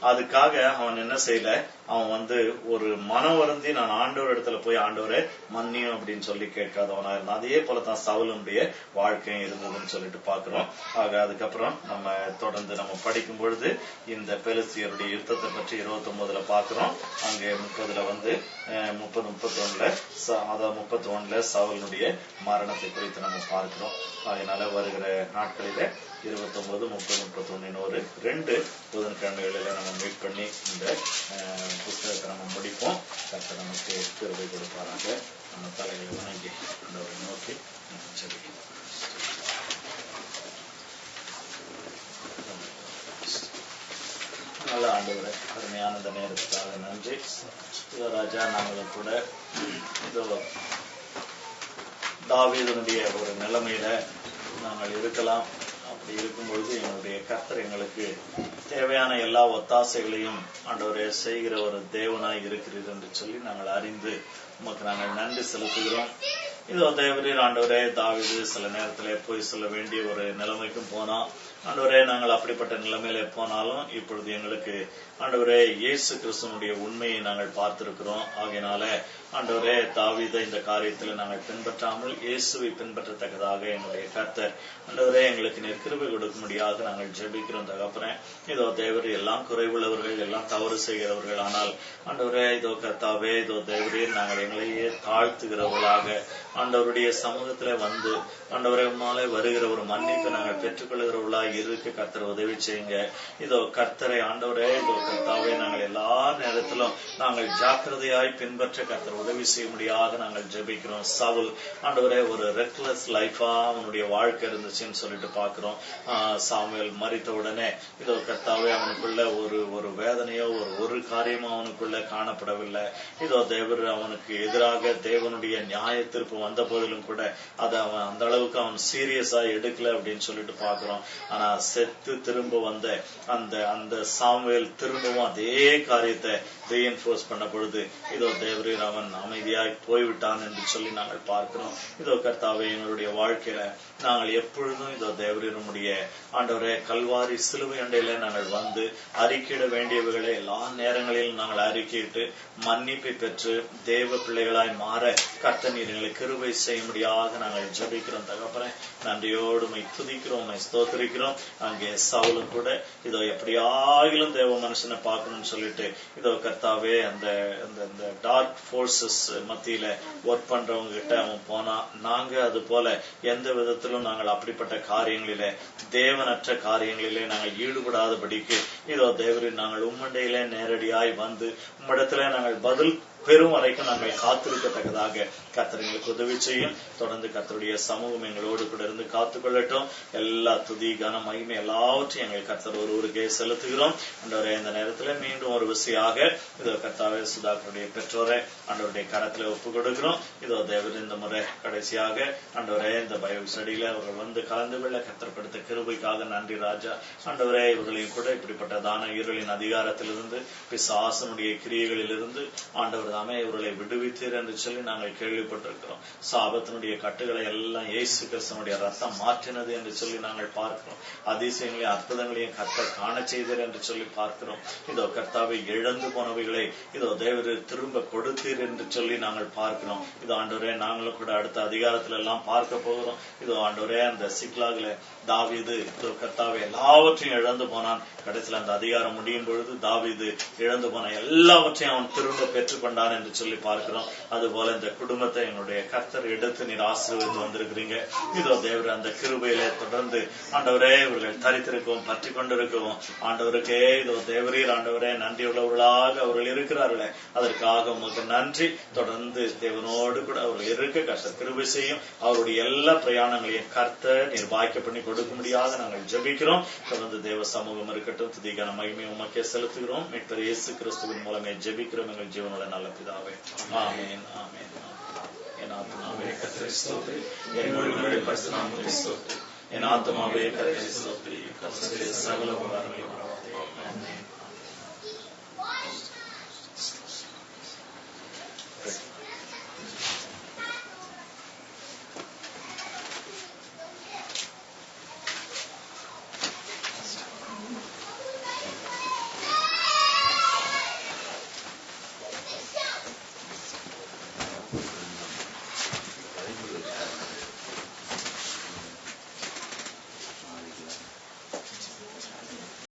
அதுக்காக அவன் என்ன செய்யல, அவன் வந்து ஒரு மனம் வருந்தி நான் ஆண்டவர் இடத்துல போய் ஆண்டவரே மன்னியும் அப்படின்னு சொல்லி கேட்காதவனா இருந்தான். அதே போலதான் சவுலுடைய வாழ்க்கையும் இருந்ததுன்னு சொல்லிட்டு பாக்குறோம். ஆக அதுக்கப்புறம் நம்ம தொடர்ந்து நம்ம படிக்கும் பொழுது இந்த பெலிஸ்தியருடைய யுத்தத்தை பற்றி 29 பாக்குறோம். அங்கே 30 வந்து 31 அதாவது 31 சவுலுடைய மரணத்தை குறித்து நம்ம பார்க்கிறோம். அதனால வருகிற நாட்களில 29, 30, 31 ஒரு 2 புதன்கிழமைகளில நம்ம மீட் பண்ணி இந்த புத்தகத்தை நம்ம முடிப்போம். கர்த்தர் நமக்கு கிருபை கொடுப்பாராக. நம்ம தலைகளை வணங்கி ஆண்டவரை நோக்கி ஜெபிக்கிறோம். நல்ல ஆண்டவரே, அருமையான இந்த நேரத்துக்காக நன்றி. ராஜா, நாங்களும் கூட இதோ தாவீதுனுடைய ஒரு நிலைமையில நாங்கள் இருக்கலாம். அப்படி இருக்கும்பொழுது எங்களுடைய கர்த்தர் எங்களுக்கு தேவையான எல்லா ஒத்தாசைகளையும் ஆண்டவரே செய்கிற ஒரு தேவனாய் இருக்கிறீர் என்று சொல்லி நாங்கள் அறிந்து உமக்கு நாங்கள் நன்றி செலுத்துகிறோம். இதோ தேவரீர் ஆண்டவரே, தாவீது சில நேரத்திலே போய் சொல்ல வேண்டிய ஒரு நிலைமைக்கும் போனா, ஆண்டவரே நாங்கள் அப்படிப்பட்ட நிலைமையில போனாலும் இப்பொழுது எங்களுக்கு ஆண்டவரே இயேசு கிறிஸ்துவனுடைய உண்மையை நாங்கள் பார்த்திருக்கிறோம். ஆகையினால ஆண்டவரே தாவீதை இந்த காரியத்தில் நாங்கள் பின்பற்றாமல் இயேசுவை பின்பற்றத்தக்கதாக என்னுடைய கர்த்தர் ஆண்டவரே எங்களுக்கு கிருபை கொடுக்கும்படியாக நாங்கள் ஜெபிக்கிறோம். தகப்பனே, இதோ தேவரே எல்லாம் குறைவுள்ளவர்கள், எல்லாம் தவறு செய்கிறவர்கள். ஆனால் ஆண்டவரே இதோ கர்த்தாவே, இதோ தேவரே நாங்கள் எங்களையே தாழ்த்துகிறவர்களாக ஆண்டவருடைய சமூகத்துல வந்து ஆண்டவரே உம்மாலே வருகிற ஒரு மன்னிப்பை நாங்கள் பெற்றுக்கொள்கிறவர்களாக இருக்க கர்த்தர் உதவி செய்யுங்க. இதோ கர்த்தரை ஆண்டவரே, இதோ கர்த்தாவே நாங்கள் எல்லா நேரத்திலும் நாங்கள் ஜாக்கிரதையாய் பின்பற்ற கர்த்தர் உதவி செய்ய முடியாத நாங்கள் ஜெபிக்கிறோம். சவுல் ஆண்டவரே ஒரு ரெக்லெஸ் லைஃபா அவனுடைய வாழ்க்கை இருந்துச்சுன்னு சொல்லிட்டு பாக்குறோம். சாமுவேல் மரித்த உடனே இதோ கர்த்தாவே அவனுக்குள்ள ஒரு வேதனையோ ஒரு காரியமோ அவனுக்குள்ள காணப்படவில்லை. இதோ தேவர் அவனுக்கு எதிராக தேவனுடைய நியாய தீர்ப்பு வந்த போதிலும் கூட அதை அவன் அந்த அளவுக்கு அவன் சீரியஸா எடுக்கல அப்படின்னு சொல்லிட்டு பாக்குறோம். ஆனா செத்து திரும்ப வந்த அந்த சாமுவேல் திரும்பவும் அதே காரியத்தை ரீஎன்ஃபோர்ஸ் பண்ண பொழுது இதோ தேவரீர் அவன் அமைதியாய் போய்விட்டான் என்று சொல்லி நாங்கள் பார்க்கிறோம். இதோ கர்த்தாவே எங்களுடைய வாழ்க்கையில நாங்கள் எப்பொழுதும் இதோ தேவரீருடைய ஆண்டவரே கல்வாரி சிலுவை அண்டையில நாங்கள் வந்து அறிக்கையிட வேண்டியவைகளை எல்லா நேரங்களிலும் நாங்கள் அறிக்கையிட்டு மன்னிப்பை பெற்று தேவ பிள்ளைகளாய் மாற கர்த்தர் நீர் எங்களுக்கு கிருபை செய்ய முடியாத நாங்கள் ஜெபிக்கிறோம். தகப்பனே, நன்றியோடு துதிக்கிறோம், ஸ்தோத்திரிக்கிறோம். அங்கே சவுலும் கூட இதோ எப்படியாகிலும் தேவ மனுஷனை பார்க்கணும்னு சொல்லிட்டு இதோ கர்த்தாவே அந்த டார்க் போர்சஸ் மத்தியில ஒர்க் பண்றவங்க கிட்ட அவன் போனா, நாங்க அது போல எந்த விதத்திலும் நாங்கள் அப்படிப்பட்ட காரியங்களிலே, தேவனற்ற காரியங்களிலே நாங்கள் ஈடுபடாதபடிக்கு இதோ தேவரின் நாங்கள் உம்மண்டையிலே நேரடியாய் வந்து உம்மிடத்திலே நாங்கள் பதில் பெரும் வரைக்கும் நாங்கள் காத்திருக்கத்தக்கதாக கர்த்தர் எங்களுக்கு உதவி செய்யும். தொடர்ந்து கர்த்தருடைய சமூகம் எங்களோடு கூட இருந்து காத்துக்கொள்ளட்டும். எல்லா துதி கன மகிமை எல்லாவற்றையும் எங்கள் கர்த்தர் ஒருவருக்கே செலுத்துகிறோம். ஆண்டவரே, இந்த நேரத்துல மீண்டும் ஒரு விசையாக இதோ கர்த்தாவே சுதாகருடைய பெற்றோரை ஆண்டவருடைய கரத்துல ஒப்பு கொடுக்கிறோம். இதோ தேவர் இந்த முறை கடைசியாக ஆண்டவரே இந்த பைபிள் ஸ்டடியில அவர்கள் வந்து கலந்து கொள்ள கர்த்தர் கொடுத்த கிருபைக்காக நன்றி ராஜா. ஆண்டவரே, இவர்களையும் கூட இப்படிப்பட்டதான இருளின் அதிகாரத்திலிருந்து, பிசாசனுடைய கிரியைகளிலிருந்து ஆண்டவர் தாமே இவர்களை விடுவித்தீர் என்று சொல்லி நாங்கள் கேள்விப்பட்டிருக்கிறோம். சாபத்தினுடைய கட்டுகளை எல்லாம் இயேசு கிறிஸ்துவனுடைய ரத்தம் மாற்றினது என்று சொல்லி நாங்கள் பார்க்கிறோம். அதிசயங்களையும் அற்புதங்களையும் கர்த்தர் காண செய்தீர் என்று சொல்லி பார்க்கிறோம். இதோ கர்த்தாவை இழந்து போனவைகளை இதோ தேவரு திரும்ப கொடுத்தீர் என்று சொல்லி நாங்கள் பார்க்கிறோம். இதோ ஆண்டவரே, நாங்களும் கூட அடுத்த அதிகாரத்துல எல்லாம் பார்க்க போகிறோம். இதோ ஆண்டவரே, அந்த சிக்லாகுல தாவீது இதோ கர்த்தாவை எல்லாவற்றையும் இழந்து போனான். கடைசியில் அந்த அதிகாரம் முடியும் பொழுது தாவீது இழந்து போன எல்லாவற்றையும் அவன் திரும்ப பெற்றுக்கொண்டான் என்று சொல்லி பார்க்கிறோம். அதுபோல இந்த குடும்பத்தை என்னுடைய கர்த்தர் எடுத்து நீர் ஆசீர்வதித்து வந்திருக்கிறீங்க. இதோ தேவர் அந்த கிருபையிலே தொடர்ந்து ஆண்டவரே இவர்கள் தரித்திருக்கவும் பற்றி கொண்டிருக்கவும் ஆண்டவருக்கே இதோ தேவரீர் ஆண்டவரே நன்றியுள்ளவர்களாக அவர்கள் இருக்கிறார்களே, அதற்காக உங்களுக்கு நன்றி. தொடர்ந்து தேவனோடு கூட அவர்கள் இருக்க கர்த்தர் கிருபை செய்யும். அவருடைய எல்லா பிரயாணங்களையும் கர்த்தர் நீர் வாய்க்க பண்ணி கொடுக்க முடியாத நாங்கள் ஜெபிக்கிறோம். தொடர்ந்து தேவ சமூகம் இருக்கட்டும். துதிக்கான மகிமை உமக்கே செலுத்துகிறோம். மீட்பர் இயேசு கிறிஸ்துவின் மூலமே ஜெபிக்கிறோம் எங்கள் ஜீவனுள்ள நல்ல பிதாவே. ஆமென், ஆமென். என் ஆத்துமாவே கர்த்தரை ஸ்தோத்திரி, என் முழுமையுடைய பரிசுத்த நாமத்தை ஸ்தோத்திரி. என் ஆத்துமாவே கர்த்தரை ஸ்தோத்திரி, கர்த்தருடைய சகல உபகாரங்களையும் மறவாதே. ஆமென்.